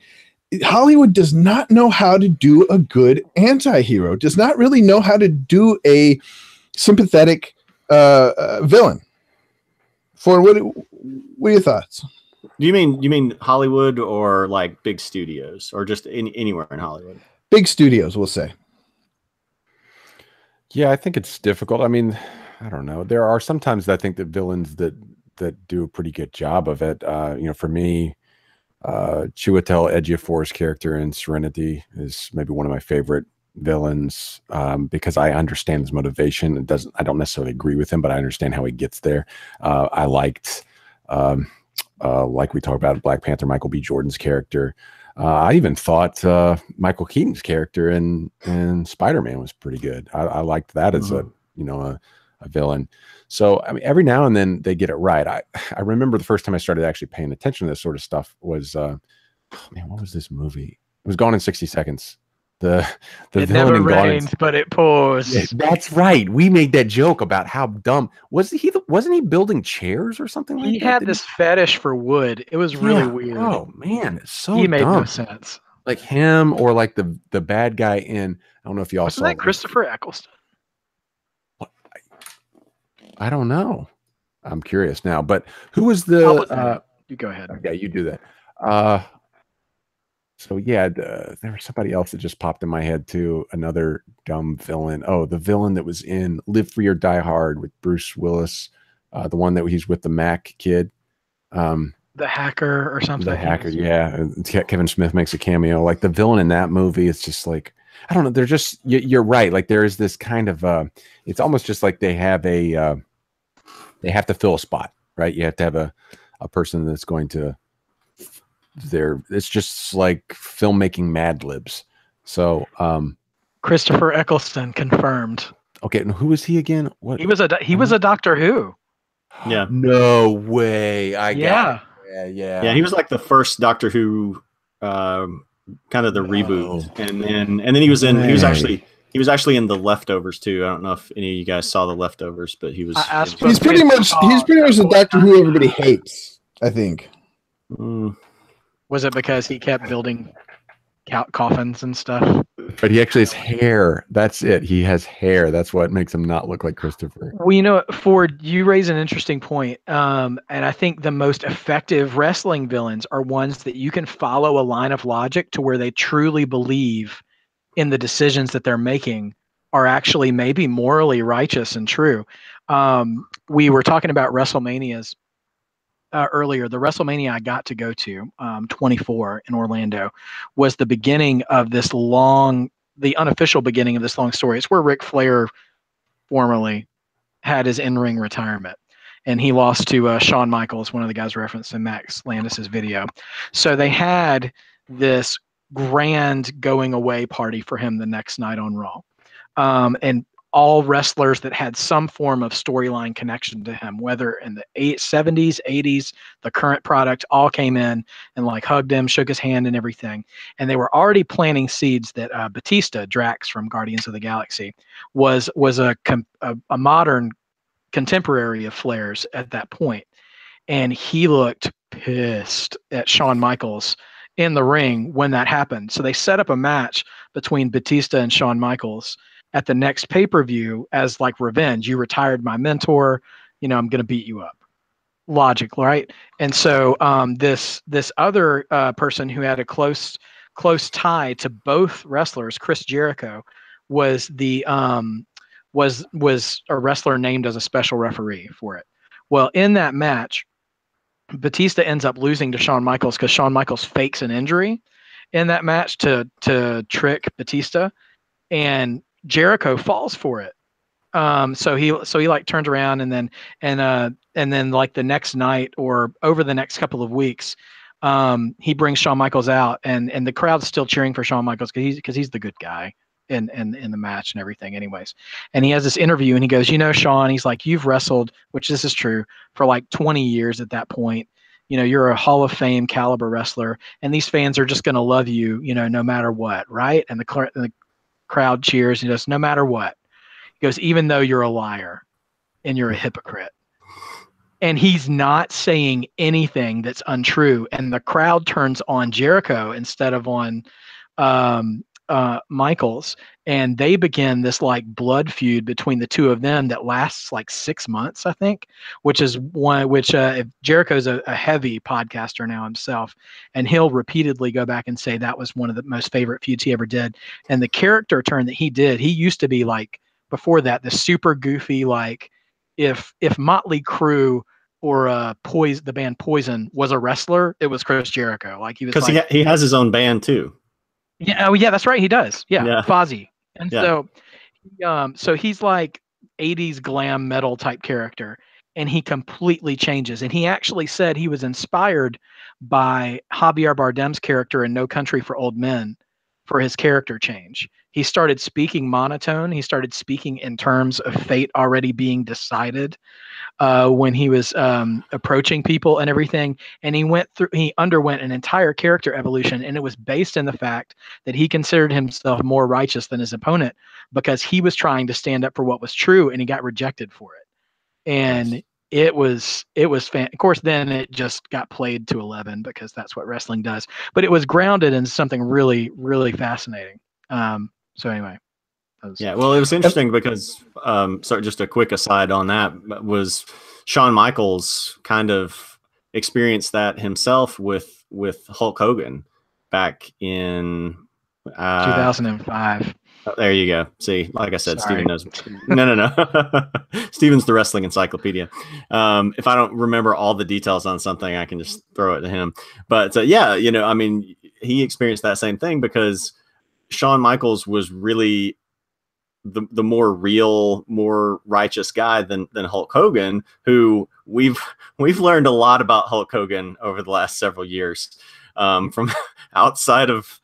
Hollywood does not know how to do a good anti-hero, does not really know how to do a sympathetic villain. For what are your thoughts? Do you mean Hollywood or like big studios or just anywhere in Hollywood? Big studios, we'll say. Yeah, I think it's difficult. I mean, I don't know. There are sometimes I think that villains that do a pretty good job of it. For me, Chiwetel Ejiofor's character in Serenity is maybe one of my favorite villains because I understand his motivation. I don't necessarily agree with him, but I understand how he gets there. I liked, like we talked about, Black Panther, Michael B. Jordan's character. I even thought Michael Keaton's character in Spider-Man was pretty good. I liked that as a villain. So I mean, every now and then they get it right. I remember the first time I started actually paying attention to this sort of stuff was what was this movie? It was Gone in 60 Seconds. The it never rains, but it pours. Yeah, that's right. We made that joke about how dumb wasn't he building chairs or something like that? He had this fetish for wood. It was really weird. Oh man, it's so he made dumb. No sense. Like him or like the bad guy in, I don't know if y'all saw that Christopher Eccleston. I don't know. I'm curious now, but who was the you go ahead. Yeah, you do that. So yeah, there was somebody else that just popped in my head too. Another dumb villain. Oh, the villain that was in Live Free or Die Hard with Bruce Willis. The one that he's with the Mac kid. The hacker or something. The hacker, yeah. Kevin Smith makes a cameo. Like the villain in that movie, it's just like, I don't know. They're just, you're right. Like there is this kind of, it's almost just like they have to fill a spot, right? You have to have a person that's going to, it's just like filmmaking Mad Libs. So Christopher Eccleston confirmed. Okay, and who was he again? What he was a Doctor Who. Yeah. No way. Yeah. He was like the first Doctor Who kind of the reboot. And then he was actually in The Leftovers too. I don't know if any of you guys saw The Leftovers, but he was he's pretty much the Doctor Who everybody hates, I think. Was it because he kept building coffins and stuff? But he actually has hair. That's it. He has hair. That's what makes him not look like Christopher. Well, you know, Ford, you raise an interesting point. And I think the most effective wrestling villains are ones that you can follow a line of logic to where they truly believe in the decisions that they're making are actually maybe morally righteous and true. We were talking about WrestleManias earlier. The WrestleMania I got to go to, 24 in Orlando, was the beginning of this the unofficial beginning of this long story. It's where Ric Flair formerly had his in-ring retirement, and he lost to Shawn Michaels, one of the guys referenced in Max Landis's video. So they had this grand going away party for him the next night on Raw, and all wrestlers that had some form of storyline connection to him, whether in the 70s, 80s, the current product, all came in and like hugged him, shook his hand and everything. And they were already planting seeds that Batista, Drax from Guardians of the Galaxy, was a modern contemporary of Flair's at that point. And he looked pissed at Shawn Michaels in the ring when that happened. So they set up a match between Batista and Shawn Michaels at the next pay-per-view as like revenge. You retired my mentor, you know, I'm going to beat you up. Logic, right? And so this other person who had a close tie to both wrestlers, Chris Jericho, was the was a wrestler named as a special referee for it. Well, in that match, Batista ends up losing to Shawn Michaels because Shawn Michaels fakes an injury in that match to trick Batista, and Jericho falls for it. So he like turns around and then like the next night or over the next couple of weeks, he brings Shawn Michaels out, and the crowd's still cheering for Shawn Michaels because he's the good guy in the match and everything anyways. And he has this interview and he goes, you know, Shawn, he's like, you've wrestled, which this is true, for like 20 years at that point. You know, you're a Hall of Fame caliber wrestler, and these fans are just going to love you, you know, no matter what, right? And the crowd cheers. He goes, no matter what. He goes, even though you're a liar and you're a hypocrite. And he's not saying anything that's untrue. And the crowd turns on Jericho instead of on Michaels, and they begin this like blood feud between the two of them that lasts like 6 months, I think, which is one which if Jericho's a heavy podcaster now himself, and he'll repeatedly go back and say that was one of the most favorite feuds he ever did. And the character turn that he did, he used to be like before that the super goofy, like if Motley Crue or the band Poison was a wrestler, it was Chris Jericho. Like he was because he has his own band too. Yeah. Oh, yeah. That's right. He does. Yeah. Fozzy. And yeah. So he's like 80s glam metal type character, and he completely changes. And he actually said he was inspired by Javier Bardem's character in No Country for Old Men for his character change. He started speaking monotone. He started speaking in terms of fate already being decided when he was approaching people and everything. And he underwent an entire character evolution, and it was based in the fact that he considered himself more righteous than his opponent because he was trying to stand up for what was true, and he got rejected for it. And nice. It was of course, then it just got played to 11 because that's what wrestling does. But it was grounded in something really, really fascinating. So anyway. Yeah, well, it was interesting because, so just a quick aside on that was Shawn Michaels kind of experienced that himself with Hulk Hogan back in 2005. There you go. See, like I said, Steven knows. No. Steven's the wrestling encyclopedia. If I don't remember all the details on something, I can just throw it to him. But yeah, you know, I mean, he experienced that same thing because Shawn Michaels was really the more real, more righteous guy than Hulk Hogan, who we've learned a lot about Hulk Hogan over the last several years, from outside of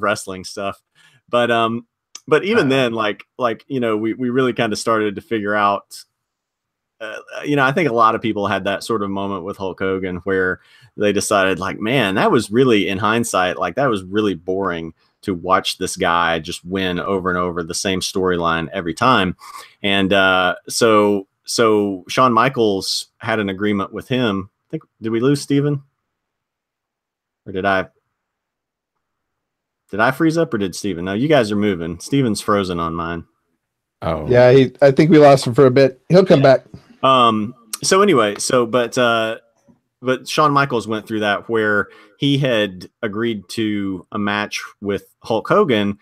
wrestling stuff. But even then, like, you know, we really kind of started to figure out, you know, I think a lot of people had that sort of moment with Hulk Hogan where they decided like, man, that was really, in hindsight, like that was really boring to watch this guy just win over and over the same storyline every time. And so Shawn Michaels had an agreement with him. I think, did we lose Steven? Or did I? Did I freeze up or did Steven? No, you guys are moving. Steven's frozen on mine. Oh yeah, I think we lost him for a bit. He'll come back. So anyway, but Shawn Michaels went through that where he had agreed to a match with Hulk Hogan,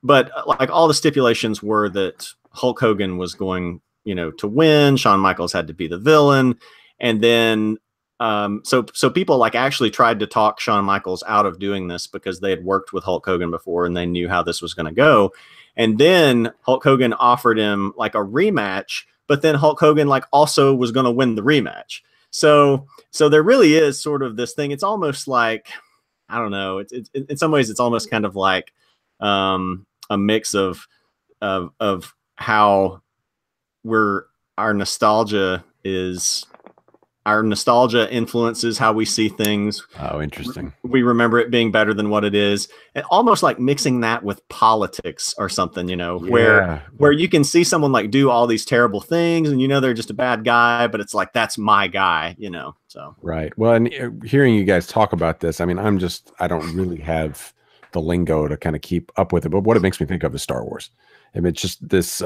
but like all the stipulations were that Hulk Hogan was going, to win. Shawn Michaels had to be the villain. And then, so people like actually tried to talk Shawn Michaels out of doing this because they had worked with Hulk Hogan before and they knew how this was going to go. And then Hulk Hogan offered him like a rematch, but then Hulk Hogan like also was going to win the rematch. So there really is sort of this thing. It's almost like, I don't know. It's in some ways it's almost kind of like a mix of how our nostalgia influences how we see things. Oh, interesting. We remember it being better than what it is, and almost like mixing that with politics or something, where you can see someone like do all these terrible things and they're just a bad guy, but it's like, that's my guy, so. Right. Well, and hearing you guys talk about this, I mean, I don't really have the lingo to kind of keep up with it, but what it makes me think of is Star Wars. I mean, it's just this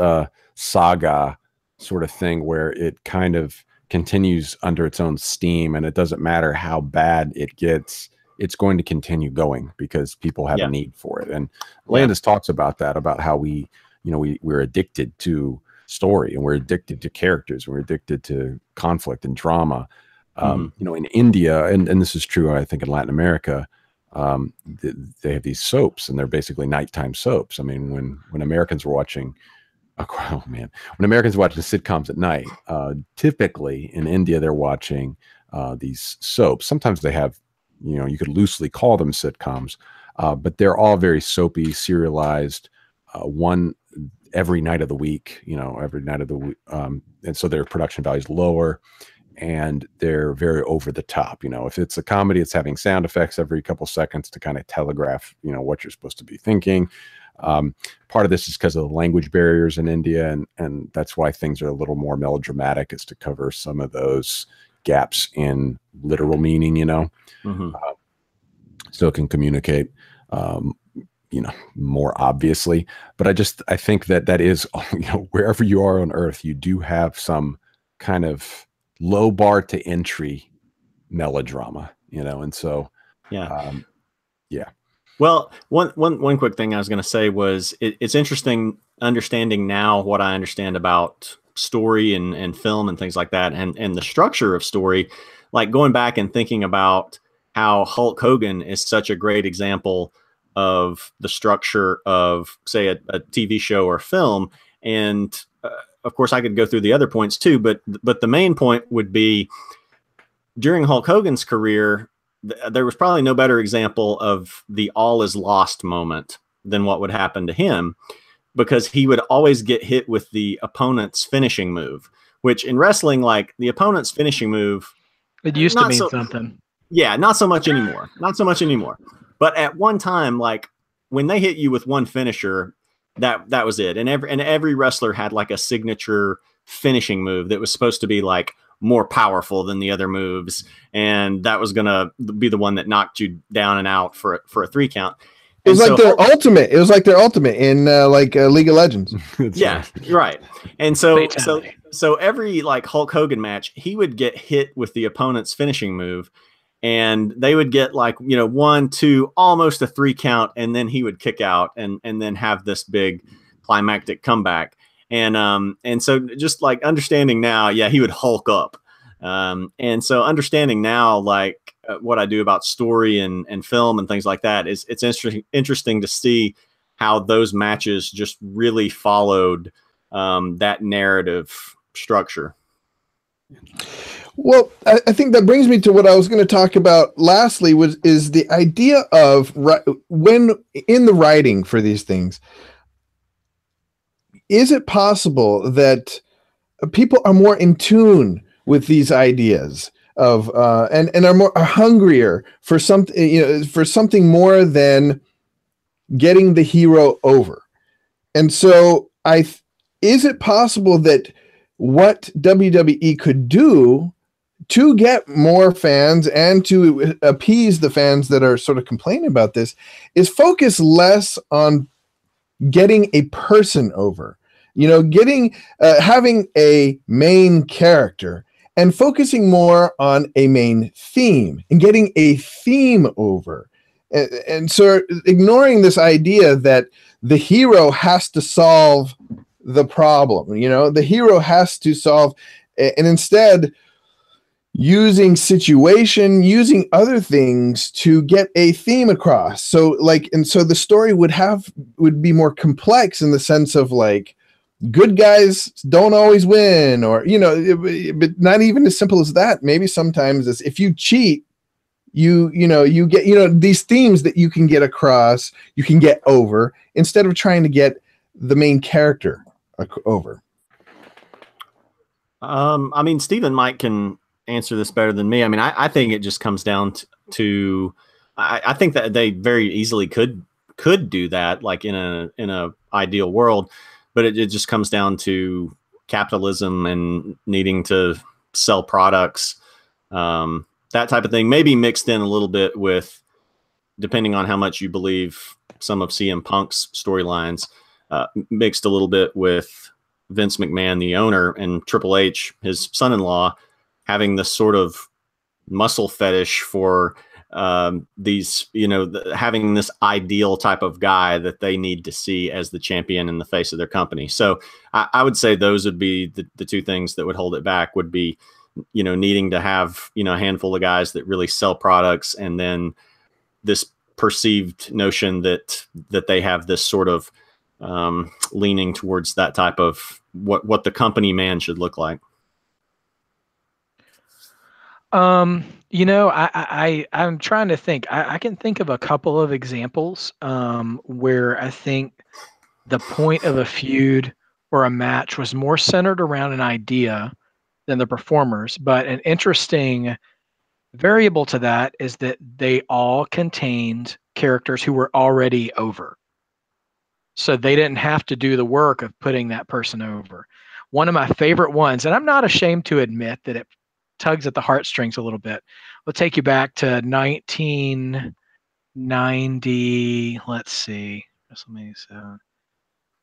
saga sort of thing where it kind of continues under its own steam, and it doesn't matter how bad it gets, it's going to continue going because people have a need for it. And Landis talks about that, about how we're addicted to story, and we're addicted to characters, and we're addicted to conflict and drama. In India, and this is true, I think, in Latin America, they have these soaps, and they're basically nighttime soaps. I mean, when Americans were watching, when Americans watch the sitcoms at night, typically in India they're watching these soaps. Sometimes they have, you could loosely call them sitcoms, but they're all very soapy, serialized, one every night of the week, and so their production value is lower, and they're very over the top. If it's a comedy, it's having sound effects every couple seconds to kind of telegraph, what you're supposed to be thinking. Part of this is because of the language barriers in India, and that's why things are a little more melodramatic, is to cover some of those gaps in literal meaning, so it can communicate, more obviously. But I think that is, wherever you are on earth, you do have some kind of low bar to entry melodrama, and so, yeah. Well, one quick thing I was going to say was it's interesting understanding now what I understand about story and film and things like that, and the structure of story, like going back and thinking about how Hulk Hogan is such a great example of the structure of, say, a TV show or film. And of course I could go through the other points too, but the main point would be, during Hulk Hogan's career, there was probably no better example of the all is lost moment than what would happen to him, because he would always get hit with the opponent's finishing move, which in wrestling, like the opponent's finishing move, it used to mean something. Yeah, not so much anymore. But at one time, like when they hit you with one finisher, that was it. And every wrestler had like a signature finishing move that was supposed to be like more powerful than the other moves, and that was gonna be the one that knocked you down and out for a 3 count. It was like their ultimate. It was like their ultimate in League of Legends. Yeah, right. And so every like Hulk Hogan match, he would get hit with the opponent's finishing move, and they would get like 1, 2, almost a 3 count, and then he would kick out and then have this big climactic comeback. And so just like understanding now, he would Hulk up. And so understanding now, like what I do about story and film and things like that, it's interesting to see how those matches just really followed that narrative structure. Well, I think that brings me to what I was going to talk about lastly, is the idea of when in the writing for these things, is it possible that people are more in tune with these ideas of and are hungrier for something, for something more than getting the hero over? And so is it possible that what WWE could do to get more fans and to appease the fans that are sort of complaining about this, is focus less on getting a person over, getting having a main character, and focusing more on a main theme and getting a theme over. And so ignoring this idea that the hero has to solve the problem, the hero has to solve, and instead using situation, using other things to get a theme across. So so the story would be more complex in the sense of like, good guys don't always win, or, but not even as simple as that. Maybe sometimes it's, if you cheat, you get, these themes that you can get across, you can get over, instead of trying to get the main character over. I mean, Steve and Mike can answer this better than me. I mean, I think it just comes down to I think that they very easily could do that, like in a ideal world, but it just comes down to capitalism and needing to sell products, that type of thing. Maybe mixed in a little bit with, depending on how much you believe some of CM Punk's storylines, mixed a little bit with Vince McMahon, the owner, and Triple H, his son-in-law, having this sort of muscle fetish for these, having this ideal type of guy that they need to see as the champion in the face of their company. So I would say those would be the two things that would hold it back, would be, needing to have, a handful of guys that really sell products, and then this perceived notion that they have this sort of leaning towards that type of what the company man should look like. I'm trying to think. I can think of a couple of examples where I think the point of a feud or a match was more centered around an idea than the performers. But an interesting variable to that is that they all contained characters who were already over. So they didn't have to do the work of putting that person over. One of my favorite ones, and I'm not ashamed to admit that it tugs at the heartstrings a little bit. We'll take you back to 1990. Let's see.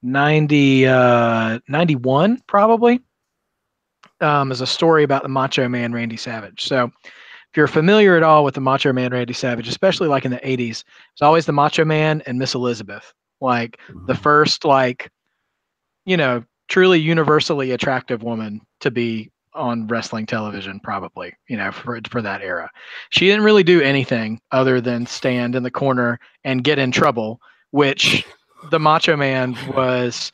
91 probably. Is a story about the Macho Man Randy Savage. So if you're familiar at all with the Macho Man Randy Savage, especially like in the 80s, it's always the Macho Man and Miss Elizabeth. Like the first, truly universally attractive woman to be on wrestling television, probably, for that era. She didn't really do anything other than stand in the corner and get in trouble, which the Macho Man was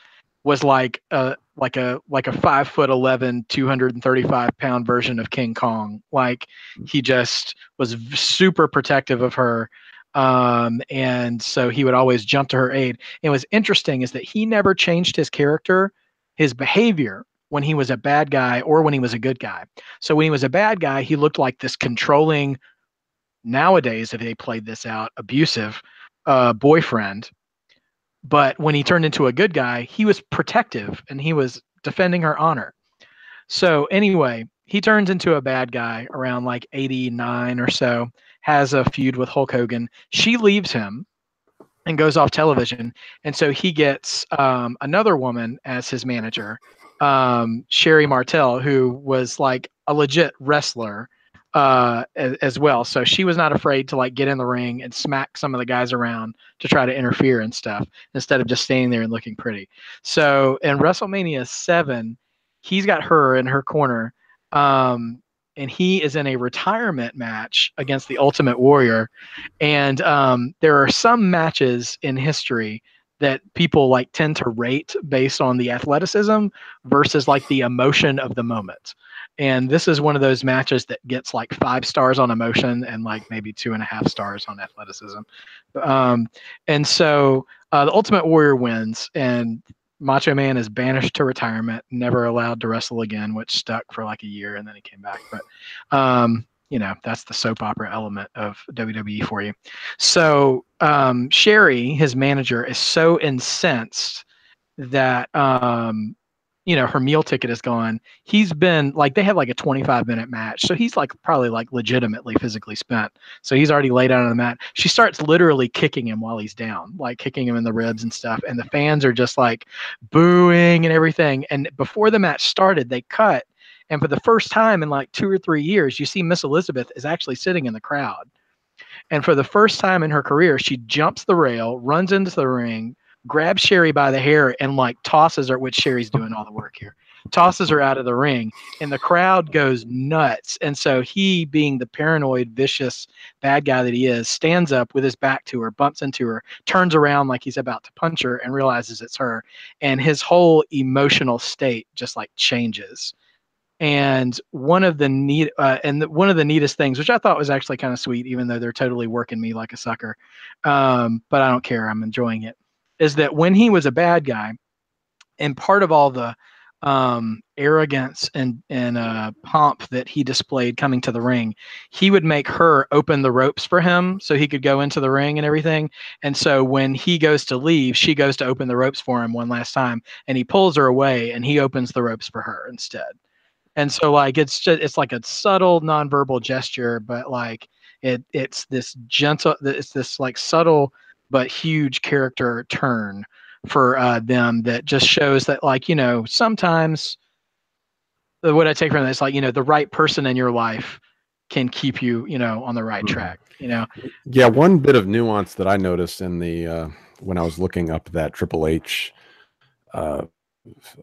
like a 5'11", 235-pound version of King Kong. Like, he just was super protective of her. And so he would always jump to her aid. And what's interesting is that he never changed his character, his behavior, when he was a bad guy or when he was a good guy. So when he was a bad guy, he looked like this controlling, nowadays, if they played this out, abusive boyfriend. But when he turned into a good guy, he was protective and he was defending her honor. So anyway, he turns into a bad guy around like 89 or so, has a feud with Hulk Hogan. She leaves him and goes off television. And so he gets another woman as his manager, Sherry Martel, who was like a legit wrestler as well. So she was not afraid to like get in the ring and smack some of the guys around to try to interfere and stuff, instead of just standing there and looking pretty. So in WrestleMania 7, he's got her in her corner. And he is in a retirement match against the Ultimate Warrior. And there are some matches in history that people like tend to rate based on the athleticism versus like the emotion of the moment. And this is one of those matches that gets like 5 stars on emotion and like maybe 2.5 stars on athleticism. And so the Ultimate Warrior wins, and Macho Man is banished to retirement, never allowed to wrestle again, which stuck for like a year, and then he came back. But that's the soap opera element of WWE for you. So Sherry, his manager, is so incensed that her meal ticket is gone. He's been like, they had like a 25-minute match. So he's like probably like legitimately physically spent. So he's already laid out on the mat. She starts literally kicking him while he's down, like kicking him in the ribs and stuff. And the fans are just like booing and everything. And before the match started, they cut. And for the first time in like 2 or 3 years, you see Miss Elizabeth is actually sitting in the crowd. And for the first time in her career, she jumps the rail, runs into the ring, grabs Sherry by the hair, and like tosses her, which Sherry's doing all the work here, tosses her out of the ring, and the crowd goes nuts. And so he, being the paranoid, vicious, bad guy that he is, stands up with his back to her, bumps into her, turns around like he's about to punch her, and realizes it's her. And his whole emotional state just like changes. And one of the neatest things, which I thought was actually kind of sweet, even though they're totally working me like a sucker, but I don't care, I'm enjoying it, is that when he was a bad guy, and part of all the arrogance and pomp that he displayed coming to the ring, he would make her open the ropes for him so he could go into the ring and everything. And so when he goes to leave, she goes to open the ropes for him one last time, and he pulls her away, and he opens the ropes for her instead. And so like it's like a subtle nonverbal gesture, but like it's this gentle, it's this like subtle but huge character turn for them that just shows that, like, sometimes what I take from this, like, the right person in your life can keep you, on the right track, Yeah, one bit of nuance that I noticed in the when I was looking up that Triple H Are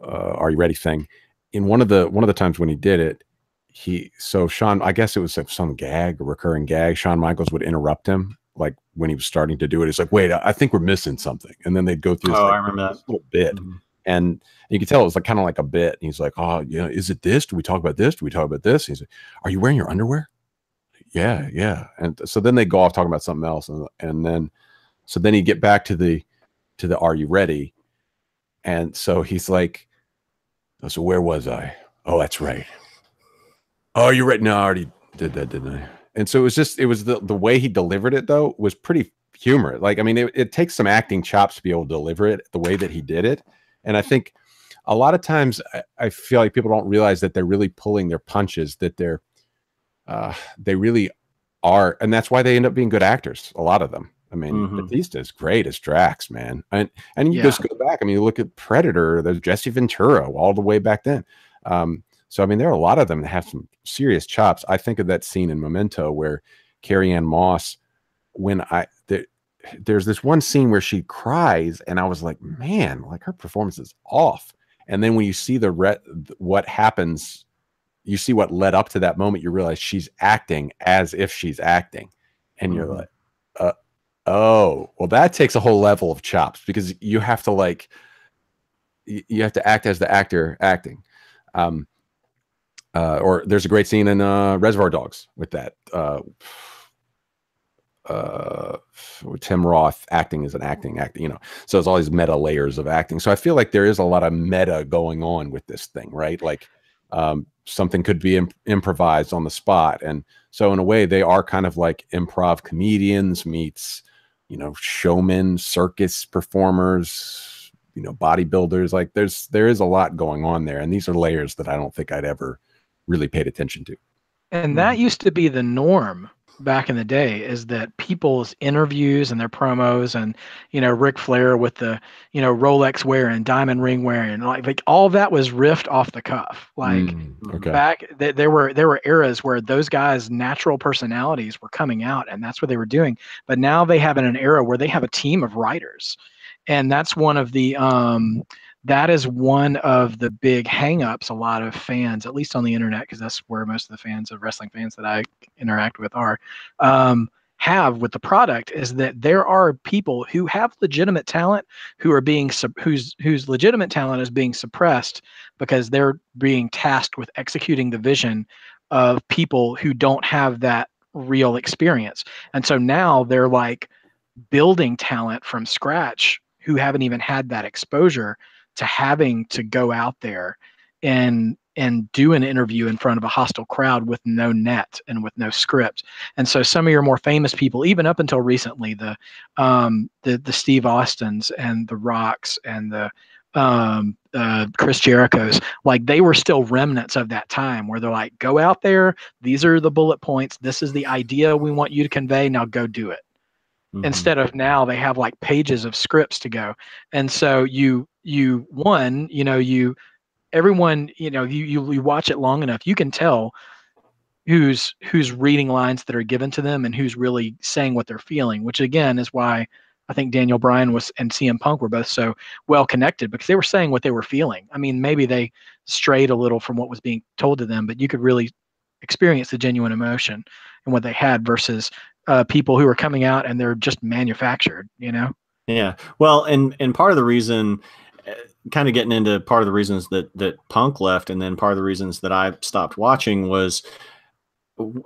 You Ready thing, in one of the times when he did it, Shawn, I guess it was like some gag, a recurring gag, Shawn Michaels would interrupt him, like when he was starting to do it. It's like, wait, I think we're missing something. And then they'd go through I remember that little bit. And you could tell it was like kind of like a bit. And he's like, oh, is it this? Do we talk about this? Do we talk about this? He's like, are you wearing your underwear? Yeah, yeah. And so then they go off talking about something else. And then you get back to the Are You Ready? And so he's like, oh, so where was I? Oh, that's right. Oh, you're right. No, I already did that, didn't I? And so it was the way he delivered it, though, was pretty humorous. Like, I mean, it takes some acting chops to be able to deliver it the way that he did it. And I think a lot of times I feel like people don't realize that they're really pulling their punches, that they really are. And that's why they end up being good actors, a lot of them. I mean, Batista is great as Drax, man. And you just go back. I mean, you look at Predator, there's Jesse Ventura all the way back then. So, I mean, there are a lot of them that have some serious chops. I think of that scene in Memento where Carrie-Anne Moss, there's this one scene where she cries, and I was like, man, like her performance is off. And then when you see what happens, you see what led up to that moment, you realize she's acting as if she's acting. And you're like, oh, well, that takes a whole level of chops, because you have to act as the actor acting. Or there's a great scene in Reservoir Dogs with that. With Tim Roth acting as an acting. So there's all these meta layers of acting. So I feel like there is a lot of meta going on with this thing, right? Like something could be improvised on the spot. And so in a way, they are kind of like improv comedians meets, showmen, circus performers, bodybuilders. Like there is a lot going on there. And these are layers that I don't think I'd ever really paid attention to. And that used to be the norm back in the day, is that people's interviews and their promos, and Ric Flair with the Rolex wearing, diamond ring wearing, like all that was riffed off the cuff. Like back there were eras where those guys' natural personalities were coming out, and that's what they were doing. But now they have an era where they have a team of writers, and that's one of the that is one of the big hangups a lot of fans, at least on the internet, because that's where most of the fans of wrestling fans that I interact with are, have with the product, is that there are people who have legitimate talent who are being whose legitimate talent is being suppressed because they're being tasked with executing the vision of people who don't have that real experience. And so now they're like building talent from scratch who haven't even had that exposure to having to go out there and do an interview in front of a hostile crowd with no net and with no script. And so some of your more famous people, even up until recently, the Steve Austins and the Rocks and the Chris Jericho's, like they were still remnants of that time where they're like, go out there, these are the bullet points, this is the idea we want you to convey, now go do it. Mm-hmm. Instead of now they have like pages of scripts to go. And so everyone, you watch it long enough, you can tell who's reading lines that are given to them and who's really saying what they're feeling, which again is why I think Daniel Bryan and CM Punk were both so well connected, because they were saying what they were feeling. I mean, maybe they strayed a little from what was being told to them, but you could really experience the genuine emotion and what they had versus people who are coming out and they're just manufactured, Yeah. Well, and part of the reason, kind of getting into part of the reasons that Punk left, and then part of the reasons that I stopped watching was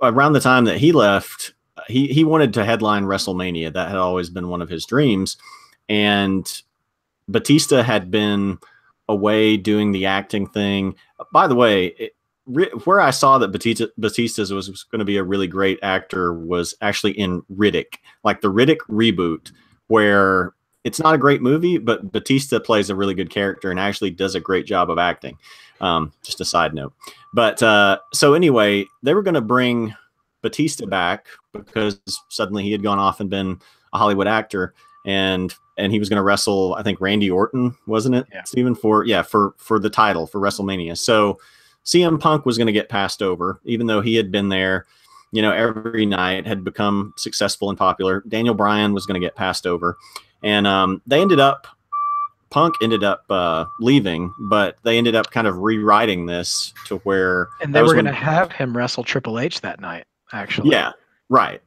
around the time that he left, he wanted to headline WrestleMania. That had always been one of his dreams. And Batista had been away doing the acting thing. By the way, where I saw that Batista was going to be a really great actor was actually in Riddick, like the Riddick reboot, where it's not a great movie, but Batista plays a really good character and actually does a great job of acting. Just a side note. But so anyway, they were going to bring Batista back because suddenly he had gone off and been a Hollywood actor, and he was going to wrestle, I think, Randy Orton, wasn't it, yeah. Stephen, for the title for WrestleMania. So CM Punk was going to get passed over, even though he had been there, every night, had become successful and popular. Daniel Bryan was going to get passed over, and Punk ended up leaving, but they ended up kind of rewriting this to where, and they were going to have him wrestle Triple H that night, actually. Yeah, right.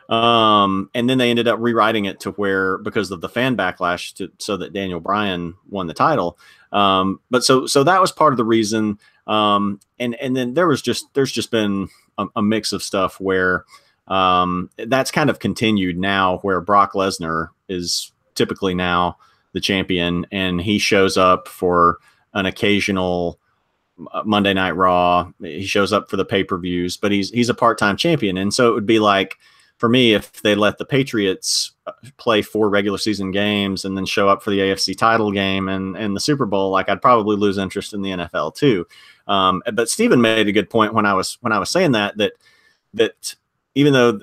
And then they ended up rewriting it to where, because of the fan backlash, so that Daniel Bryan won the title. But so that was part of the reason. And then there's just been a mix of stuff where that's kind of continued now, where Brock Lesnar is typically now the champion, and he shows up for an occasional Monday Night Raw. He shows up for the pay-per-views, but he's a part-time champion. And so it would be like, for me, if they let the Patriots play 4 regular season games and then show up for the AFC title game and the Super Bowl, like, I'd probably lose interest in the NFL too. But Stephen made a good point when I was saying that even though,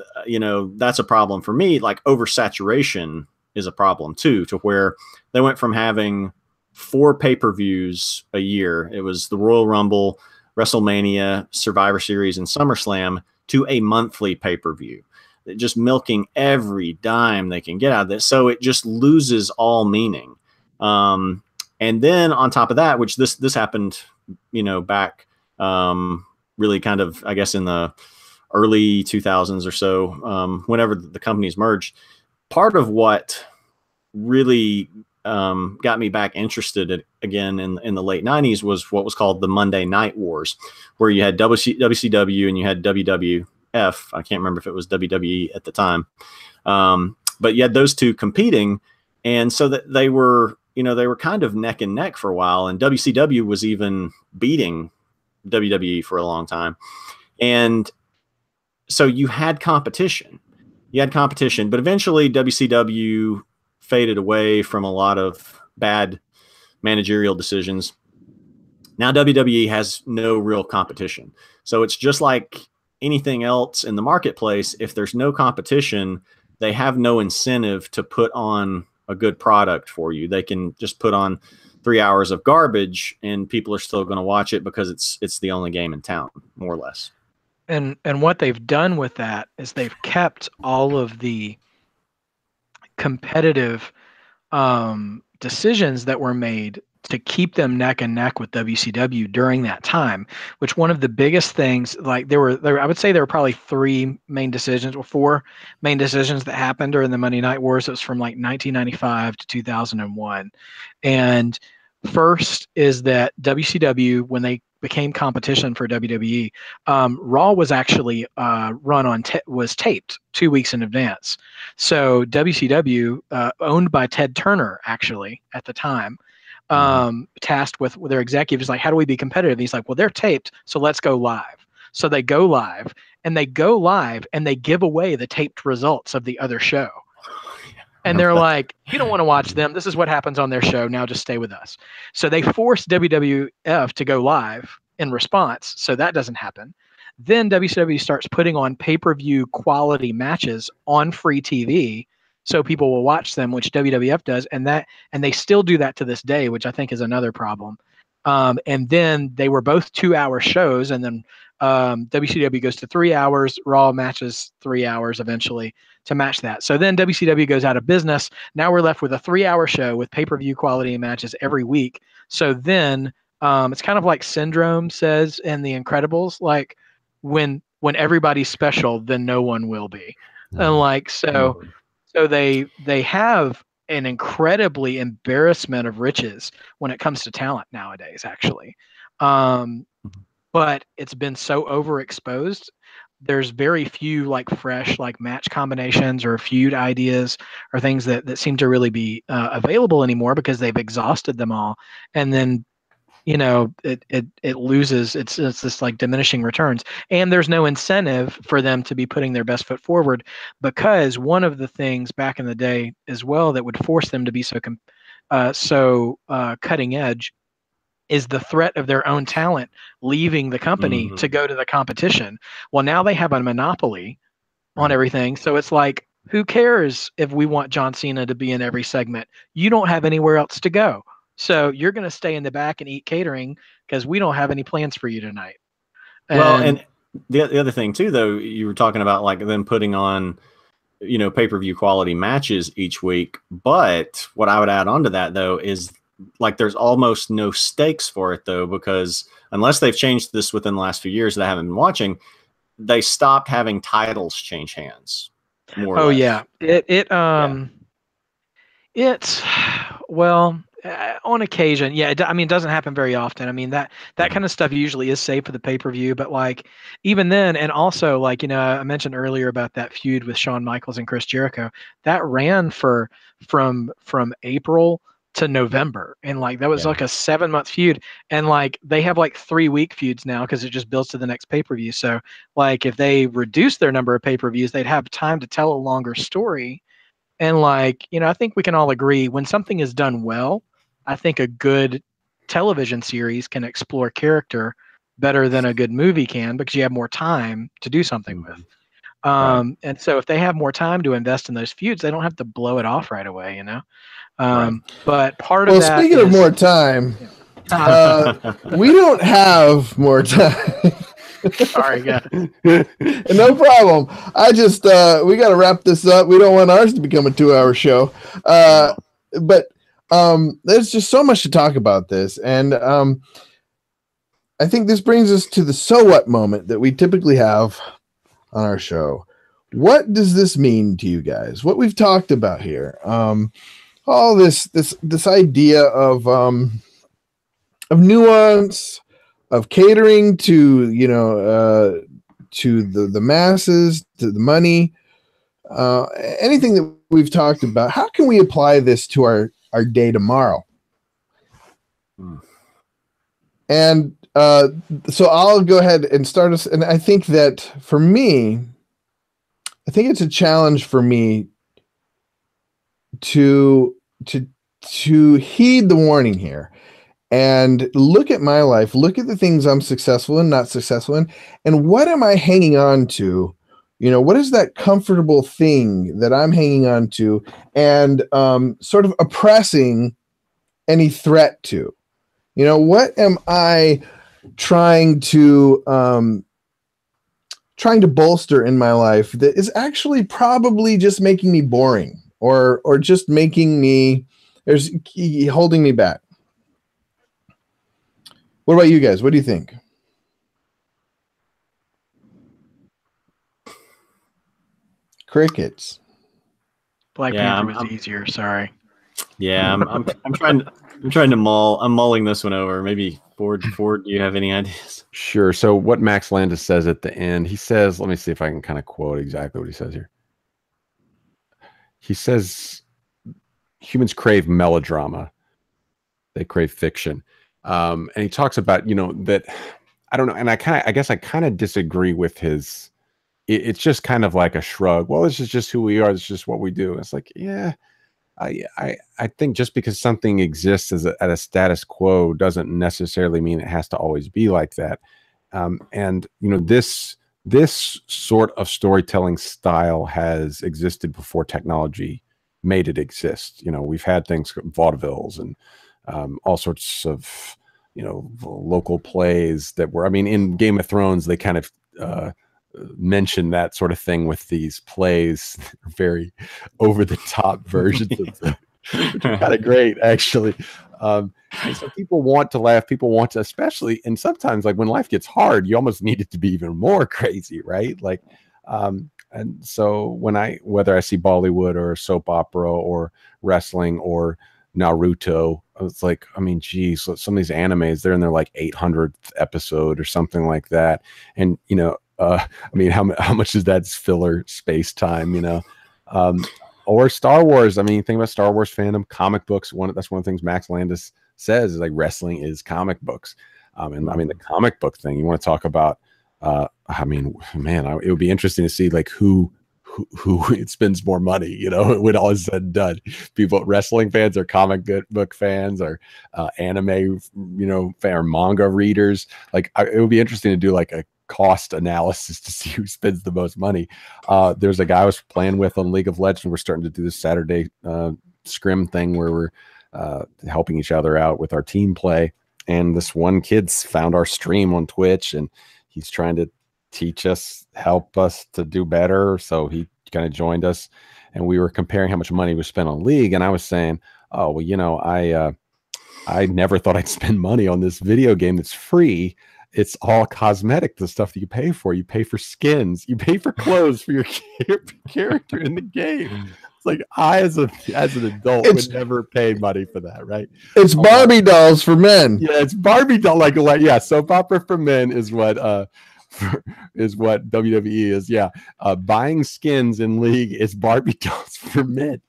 that's a problem for me, like oversaturation is a problem too, to where they went from having 4 pay-per-views a year. It was the Royal Rumble, WrestleMania, Survivor Series, and SummerSlam, to a monthly pay-per-view. Just milking every dime they can get out of this. So it just loses all meaning. And then on top of that, which this happened, back really kind of, I guess, in the early 2000s or so, whenever the companies merged, part of what really got me back interested again in the late 90s was what was called the Monday Night Wars, where you had WCW and you had WWF. I can't remember if it was WWE at the time. But you had those two competing. And so that they were kind of neck and neck for a while. And WCW was even beating WWE for a long time. And so you had competition. But eventually WCW faded away from a lot of bad managerial decisions. Now WWE has no real competition. So it's just like anything else in the marketplace. If there's no competition, they have no incentive to put on a good product for you. They can just put on 3 hours of garbage and people are still going to watch it because it's the only game in town, more or less. And what they've done with that is they've kept all of the competitive decisions that were made to keep them neck and neck with WCW during that time, which one of the biggest things, like there were I would say there were probably 4 main decisions that happened during the Monday Night Wars. It was from like 1995 to 2001. And first is that WCW, when they became competition for WWE, Raw was actually was taped 2 weeks in advance. So WCW, owned by Ted Turner, actually at the time, tasked with their executives, like, how do we be competitive? And he's like, well, they're taped, so let's go live. So they go live and they give away the taped results of the other show. And they're like, you don't want to watch them. This is what happens on their show. Now just stay with us. So they forced WWF to go live in response. So that doesn't happen. Then WCW starts putting on pay-per-view quality matches on free TV so people will watch them, which WWF does. And they still do that to this day, which I think is another problem. And then they were both 2-hour shows. And then WCW goes to 3 hours, Raw matches 3 hours eventually to match that. So then WCW goes out of business. Now we're left with a 3-hour show with pay-per-view quality matches every week. So then it's kind of like Syndrome says in The Incredibles, like when everybody's special, then no one will be. And like so they have an incredibly embarrassment of riches when it comes to talent nowadays, actually. But it's been so overexposed. There's very few like fresh like match combinations or feud ideas or things that seem to really be available anymore because they've exhausted them all. And then, you know, it loses, it's this like diminishing returns. And there's no incentive for them to be putting their best foot forward, because one of the things back in the day as well that would force them to be so cutting edge is the threat of their own talent leaving the company to go to the competition. Well, now they have a monopoly on everything. So it's like, who cares if we want John Cena to be in every segment? You don't have anywhere else to go. So you're going to stay in the back and eat catering because we don't have any plans for you tonight. And the other thing too, though, you were talking about like them putting on, you know, pay-per-view quality matches each week. But what I would add on to that, though, is like there's almost no stakes for it, though, because unless they've changed this within the last few years that I haven't been watching, they stopped having titles change hands. More or less. Yeah. It's well, on occasion. Yeah. I mean, it doesn't happen very often. I mean, that kind of stuff usually is safe for the pay-per-view, but like even then, and also like, you know, I mentioned earlier about that feud with Shawn Michaels and Chris Jericho that ran from April to November, and like that was like a 7-month feud, and like they have like 3-week feuds now because it just builds to the next pay-per-view. So like if they reduce their number of pay-per-views, they'd have time to tell a longer story. And like, you know, I think we can all agree when something is done well, I think a good television series can explore character better than a good movie can, because you have more time to do something with. And so if they have more time to invest in those feuds, they don't have to blow it off right away, you know? But part of that. Well, speaking of more time, we don't have more time. Sorry, guys. No problem. I just we got to wrap this up. We don't want ours to become a 2-hour show. But there's just so much to talk about this, and I think this brings us to the so what moment that we typically have on our show. What does this mean to you guys? What we've talked about here, all this idea of nuance, of catering to, you know, to the masses, to the money, anything that we've talked about. How can we apply this to our day tomorrow? And so I'll go ahead and start us. And I think that for me, I think it's a challenge for me to heed the warning here and look at my life, look at the things I'm successful in, not successful in, and what am I hanging on to? You know, what is that comfortable thing that I'm hanging on to and sort of oppressing any threat to? You know, what am I trying to bolster in my life that is actually probably just making me boring or just making me holding me back? What about you guys? What do you think? Crickets. Black Panther was easier. Sorry. Yeah, I'm trying to mull. I'm mulling this one over. Maybe Ford, do you have any ideas? Sure. So what Max Landis says at the end, he says, let me see if I can kind of quote exactly what he says here. He says, humans crave melodrama. They crave fiction. And he talks about, you know, that, I don't know. And I guess I kind of disagree with it's just kind of like a shrug. Well, this is just who we are. It's just what we do. It's like, yeah, I think just because something exists at a status quo doesn't necessarily mean it has to always be like that. And you know, this sort of storytelling style has existed before technology made it exist. You know, we've had things, vaudevilles and all sorts of, you know, local plays that were, I mean, in Game of Thrones, they kind of mention that sort of thing with these plays, very over the top versions of them, which are kind of great, actually. And so people want to laugh, people want to, especially, and sometimes like when life gets hard, you almost need it to be even more crazy, right? Like, and so whether I see Bollywood or soap opera or wrestling or Naruto, it's like, I mean, geez, some of these animes, they're in their like 800th episode or something like that. And, you know, I mean, how much is that filler space time, you know? Or Star Wars. I mean, think about Star Wars fandom, comic books. That's one of the things Max Landis says is like wrestling is comic books. And I mean, the comic book thing, you want to talk about, I mean, man, it would be interesting to see like who spends more money, you know, when all is said and done. People, wrestling fans or comic book fans or anime, you know, or manga readers. Like it would be interesting to do like a cost analysis to see who spends the most money. There's a guy I was playing with on League of Legends. We're starting to do this Saturday scrim thing where we're helping each other out with our team play. And this one kid's found our stream on Twitch and he's trying to teach us, help us to do better. So he kind of joined us and we were comparing how much money we spent on League. And I was saying, oh, well, you know, I never thought I'd spend money on this video game that's free. It's all cosmetic, the stuff that you pay for. You pay for skins, you pay for clothes for your character in the game. It's like I, as an adult, would never pay money for that, right? It's Barbie dolls for men. Yeah, it's Barbie doll, like yeah, soap opera for men is what WWE is. Yeah, buying skins in League is Barbie dolls for men.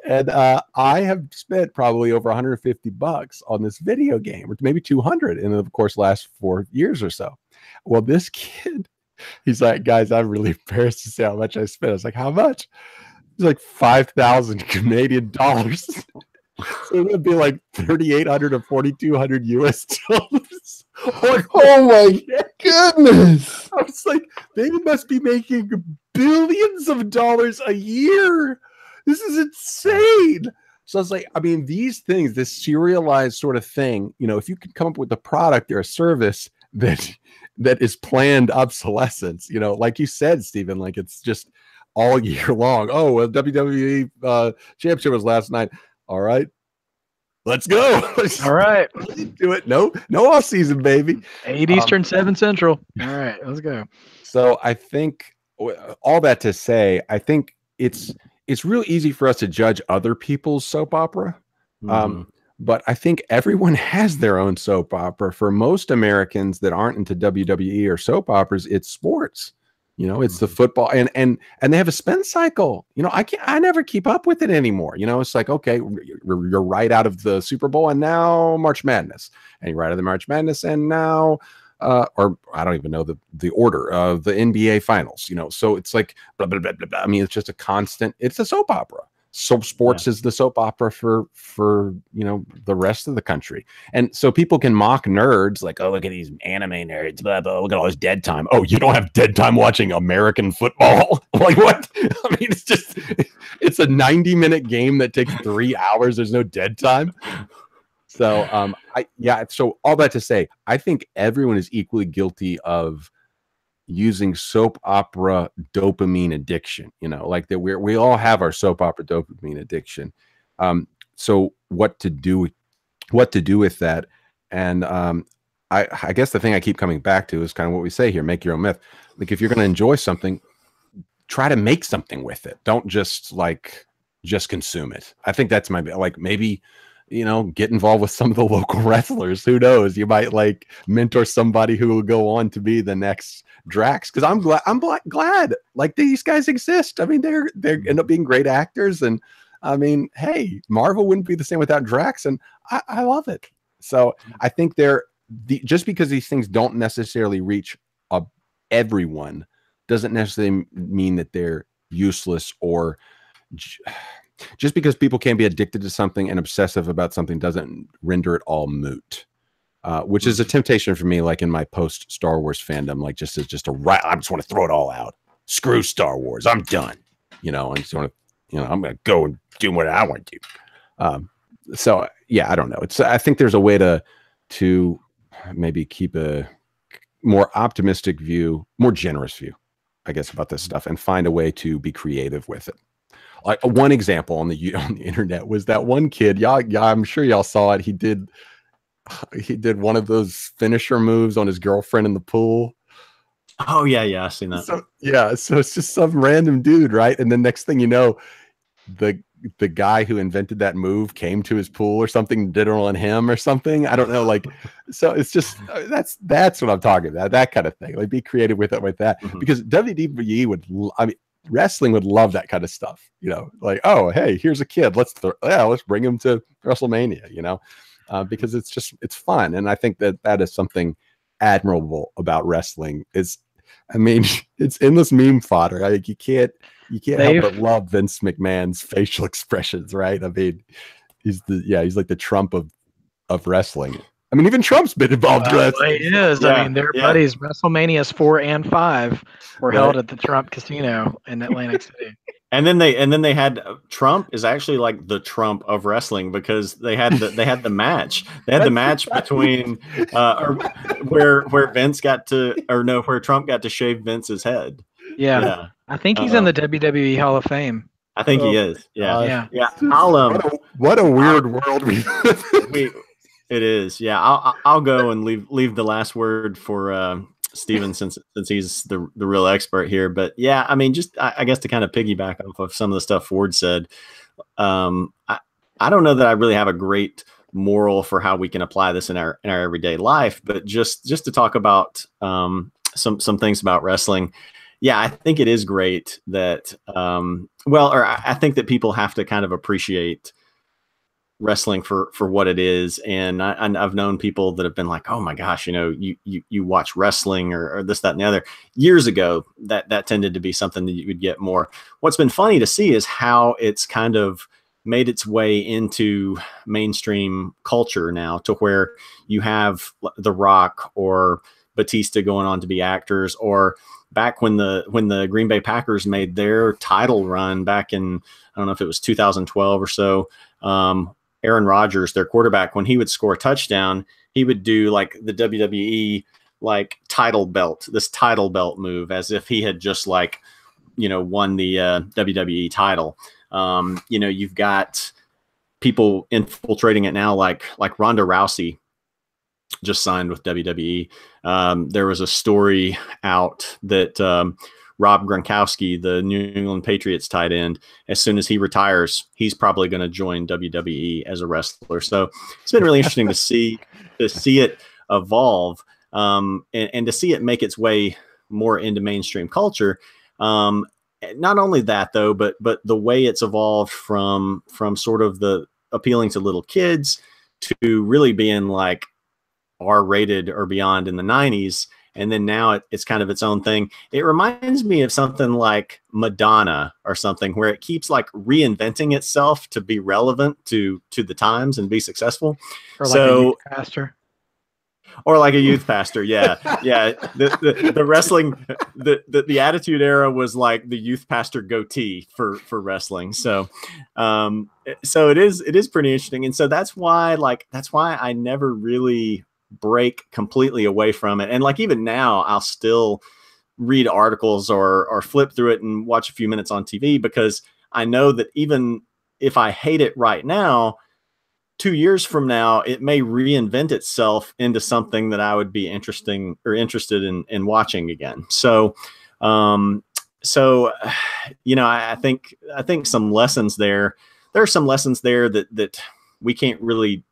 And I have spent probably over $150 on this video game, or maybe 200, and of course, last 4 years or so. Well, this kid, he's like, guys, I'm really embarrassed to say how much I spent. I was like, how much? He's like 5,000 Canadian dollars. So it would be like 3,800 or 4,200 US dollars. Oh my goodness! I was like, they must be making billions of dollars a year. This is insane. So I was like, I mean, these things, this serialized sort of thing, you know, if you can come up with a product or a service that is planned obsolescence, you know, like you said, Stephen, like it's just all year long. Oh, well, WWE championship was last night. All right, let's go. All right, do it. No off season, baby. 8 Eastern, 7 Central. All right, let's go. So I think all that to say, I think it's real easy for us to judge other people's soap opera. But I think everyone has their own soap opera. For most Americans that aren't into WWE or soap operas, it's sports. You know, it's the football, and they have a spend cycle. You know, I never keep up with it anymore. You know, it's like, okay, you're right out of the Super Bowl and now March Madness, and you're right out of the March Madness and now, or I don't even know the order of the NBA Finals. You know, so it's like blah blah blah blah blah. I mean, it's just a constant. It's a soap opera. So sports is the soap opera for you know, the rest of the country. And so people can mock nerds like, oh, look at these anime nerds, blah, blah, look at all this dead time. Oh, you don't have dead time watching American football? Like what? I mean, it's a 90-minute game that takes 3 hours. There's no dead time. So so all that to say, I think everyone is equally guilty of using soap opera dopamine addiction, you know, like that we all have our soap opera dopamine addiction. So what to do with that? And I guess the thing I keep coming back to is kind of what we say here: make your own myth. Like if you're going to enjoy something, try to make something with it. Don't just consume it. I think that's maybe, you know, get involved with some of the local wrestlers. Who knows? You might like mentor somebody who will go on to be the next Drax. Because I'm glad like these guys exist. I mean, they end up being great actors, and I mean, hey, Marvel wouldn't be the same without Drax, and I love it. So I think just because these things don't necessarily reach everyone doesn't necessarily mean that they're useless or Just because people can be addicted to something and obsessive about something doesn't render it all moot. Which is a temptation for me, like in my post Star Wars fandom, like just I just want to throw it all out. Screw Star Wars, I'm done. You know, I just want to, you know, I'm going to go and do what I want to do. So yeah, I don't know. I think there's a way to maybe keep a more optimistic view, more generous view, I guess, about this stuff, and find a way to be creative with it. Like one example on the internet was that one kid. Y'all, I'm sure y'all saw it. He did one of those finisher moves on his girlfriend in the pool. Oh yeah, I've seen that. So it's just some random dude, right? And then next thing you know, the guy who invented that move came to his pool or something, did it on him or something. I don't know. Like, so it's just that's what I'm talking about. That kind of thing. Like, be creative with it, because WWE would, wrestling would love that kind of stuff. You know, like, oh hey, here's a kid. Let's bring him to WrestleMania. You know. Because it's fun. And I think that is something admirable about wrestling is, it's endless meme fodder. Like you can't help but love Vince McMahon's facial expressions, right? I mean, he's like the Trump of wrestling. I mean, even Trump's been involved in wrestling. He is. Yeah, I mean, their buddies, WrestleManias 4 and 5 were held at the Trump Casino in Atlantic City. And then they had Trump is actually like the Trump of wrestling, because they had the match. They had the match between where Trump got to shave Vince's head. Yeah. I think he's in the WWE Hall of Fame. I think he is. Yeah. What a weird world it is. Yeah. I'll go and leave the last word for Steven, since he's the real expert here. But yeah, I mean, just I guess to kind of piggyback off of some of the stuff Ford said, I don't know that I really have a great moral for how we can apply this in our everyday life, but just to talk about some things about wrestling. Yeah, I think it is great that I think that people have to kind of appreciate wrestling for what it is. And I've known people that have been like, oh my gosh, you know, you watch wrestling or this, that, and the other. Years ago, that tended to be something that you would get more. What's been funny to see is how it's kind of made its way into mainstream culture now, to where you have The Rock or Batista going on to be actors, or back when the Green Bay Packers made their title run back in, I don't know if it was 2012 or so, Aaron Rodgers, their quarterback, when he would score a touchdown, he would do like the WWE like title belt move, as if he had just like, you know, won the WWE title. You know, you've got people infiltrating it now, like Ronda Rousey just signed with WWE. There was a story out that Rob Gronkowski, the New England Patriots tight end, as soon as he retires, he's probably going to join WWE as a wrestler. So it's been really interesting to see it evolve, and to see it make its way more into mainstream culture. Not only that though, but the way it's evolved from sort of the appealing to little kids to really being like R-rated or beyond in the 90s. And then now it's kind of its own thing. It reminds me of something like Madonna or something, where it keeps like reinventing itself to be relevant to the times and be successful. Or like a youth pastor. Or like a youth pastor. Yeah. Yeah. The wrestling, the Attitude Era was like the youth pastor goatee for wrestling. So it is pretty interesting. And so that's why I never really break completely away from it. And like even now I'll still read articles or flip through it and watch a few minutes on TV, because I know that even if I hate it right now, 2 years from now it may reinvent itself into something that I would be interested in watching again. So you know, I think some lessons there are some lessons there that we can't really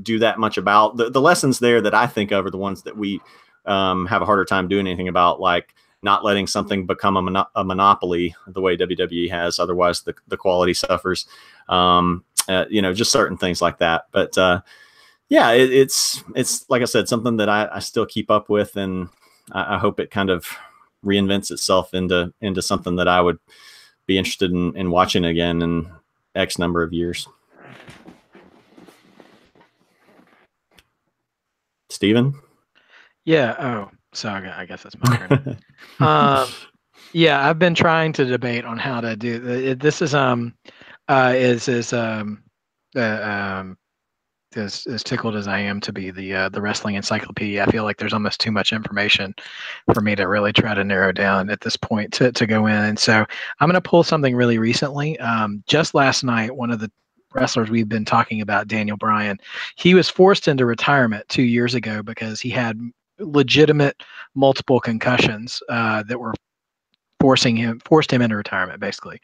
do that much about. The lessons there that I think of are the ones that we have a harder time doing anything about, like not letting something become a monopoly the way WWE has. Otherwise, the quality suffers. You know, just certain things like that. But yeah, it's like I said, something that I still keep up with, and I hope it kind of reinvents itself into something that I would be interested in watching again. X number of years. Steven? Yeah. Oh, so I guess that's my turn. Yeah, I've been trying to debate on how to do this. Is as tickled as I am to be the wrestling encyclopedia, I feel like there's almost too much information for me to really try to narrow down at this point to go in. And so I'm going to pull something really recently. Just last night, one of the wrestlers we've been talking about, Daniel Bryan, he was forced into retirement 2 years ago because he had legitimate multiple concussions that were forced him into retirement, basically.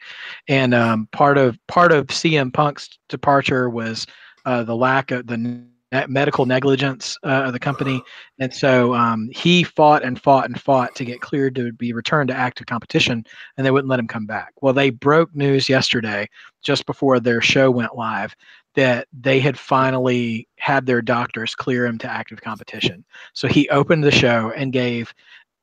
And part of CM Punk's departure was the lack of the medical negligence of the company, and so he fought and fought and fought to get cleared to be returned to active competition, and they wouldn't let him come back. Well, they broke news yesterday, just before their show went live, that they had finally had their doctors clear him to active competition. So he opened the show and gave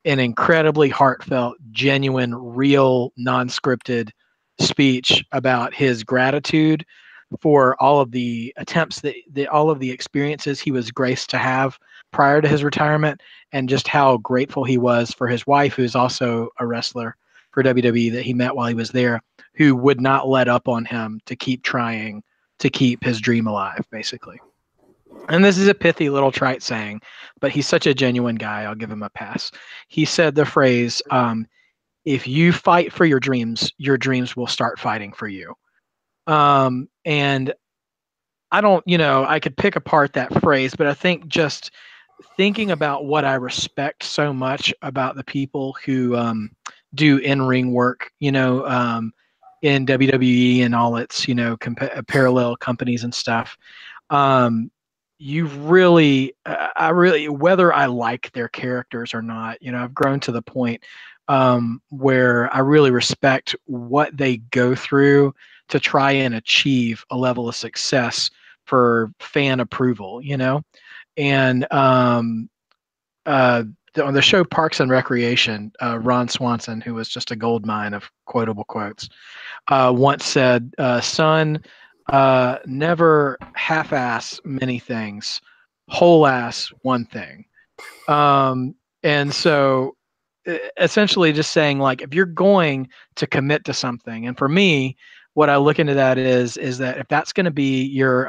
an incredibly heartfelt, genuine, real, non-scripted speech about his gratitude for all of the attempts all of the experiences he was graced to have prior to his retirement, and just how grateful he was for his wife, who's also a wrestler for WWE that he met while he was there, who would not let up on him to keep trying to keep his dream alive, basically. And this is a pithy little trite saying, but he's such a genuine guy. I'll give him a pass. He said the phrase, if you fight for your dreams will start fighting for you. And I don't, I could pick apart that phrase, but I think just thinking about what I respect so much about the people who do in-ring work, in WWE and all its, parallel companies and stuff. You really, whether I like their characters or not, I've grown to the point where I really respect what they go through to try and achieve a level of success for fan approval, and on the show Parks and Recreation, Ron Swanson, who was just a gold mine of quotable quotes, once said, son, never half-ass many things, whole-ass one thing. And so essentially just saying, like, if you're going to commit to something, and for me, what I look into that is that if that's going to be your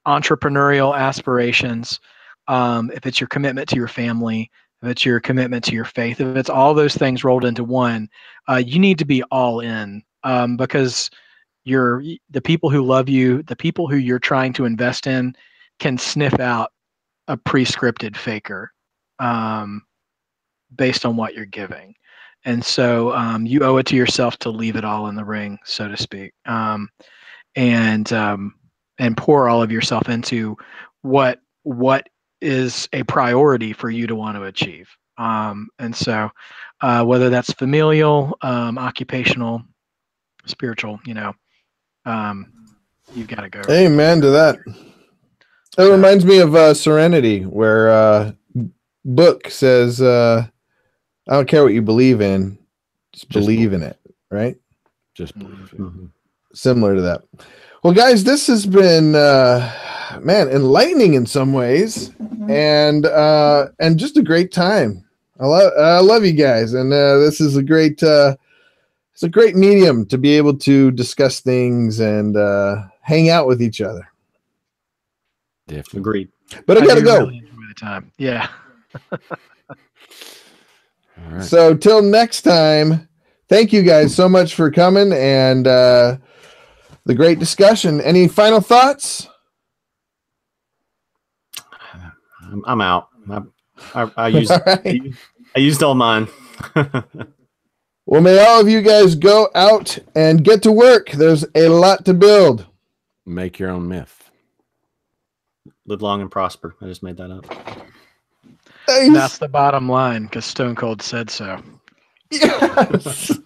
entrepreneurial aspirations, if it's your commitment to your family, if it's your commitment to your faith, if it's all those things rolled into one, you need to be all in, because the people who love you, the people who you're trying to invest in, can sniff out a pre-scripted faker based on what you're giving. And so you owe it to yourself to leave it all in the ring, so to speak, and pour all of yourself into what is a priority for you to want to achieve. And so whether that's familial, occupational, spiritual, you've got to go. Amen to that. It reminds me of Serenity, where Book says, I don't care what you believe in, just believe in it, right? Just believe it. Mm-hmm. Similar to that. Well, guys, this has been enlightening in some ways, and just a great time. I love you guys, and this is a great medium to be able to discuss things and hang out with each other. Definitely. Agreed. But I gotta go. Really enjoy the time. Yeah. All right. So till next time, thank you guys so much for coming and the great discussion. Any final thoughts? I'm out. I used I used all mine. Well, may all of you guys go out and get to work. There's a lot to build. Make your own myth. Live long and prosper. I just made that up. Nice. That's the bottom line, because Stone Cold said so. Yes.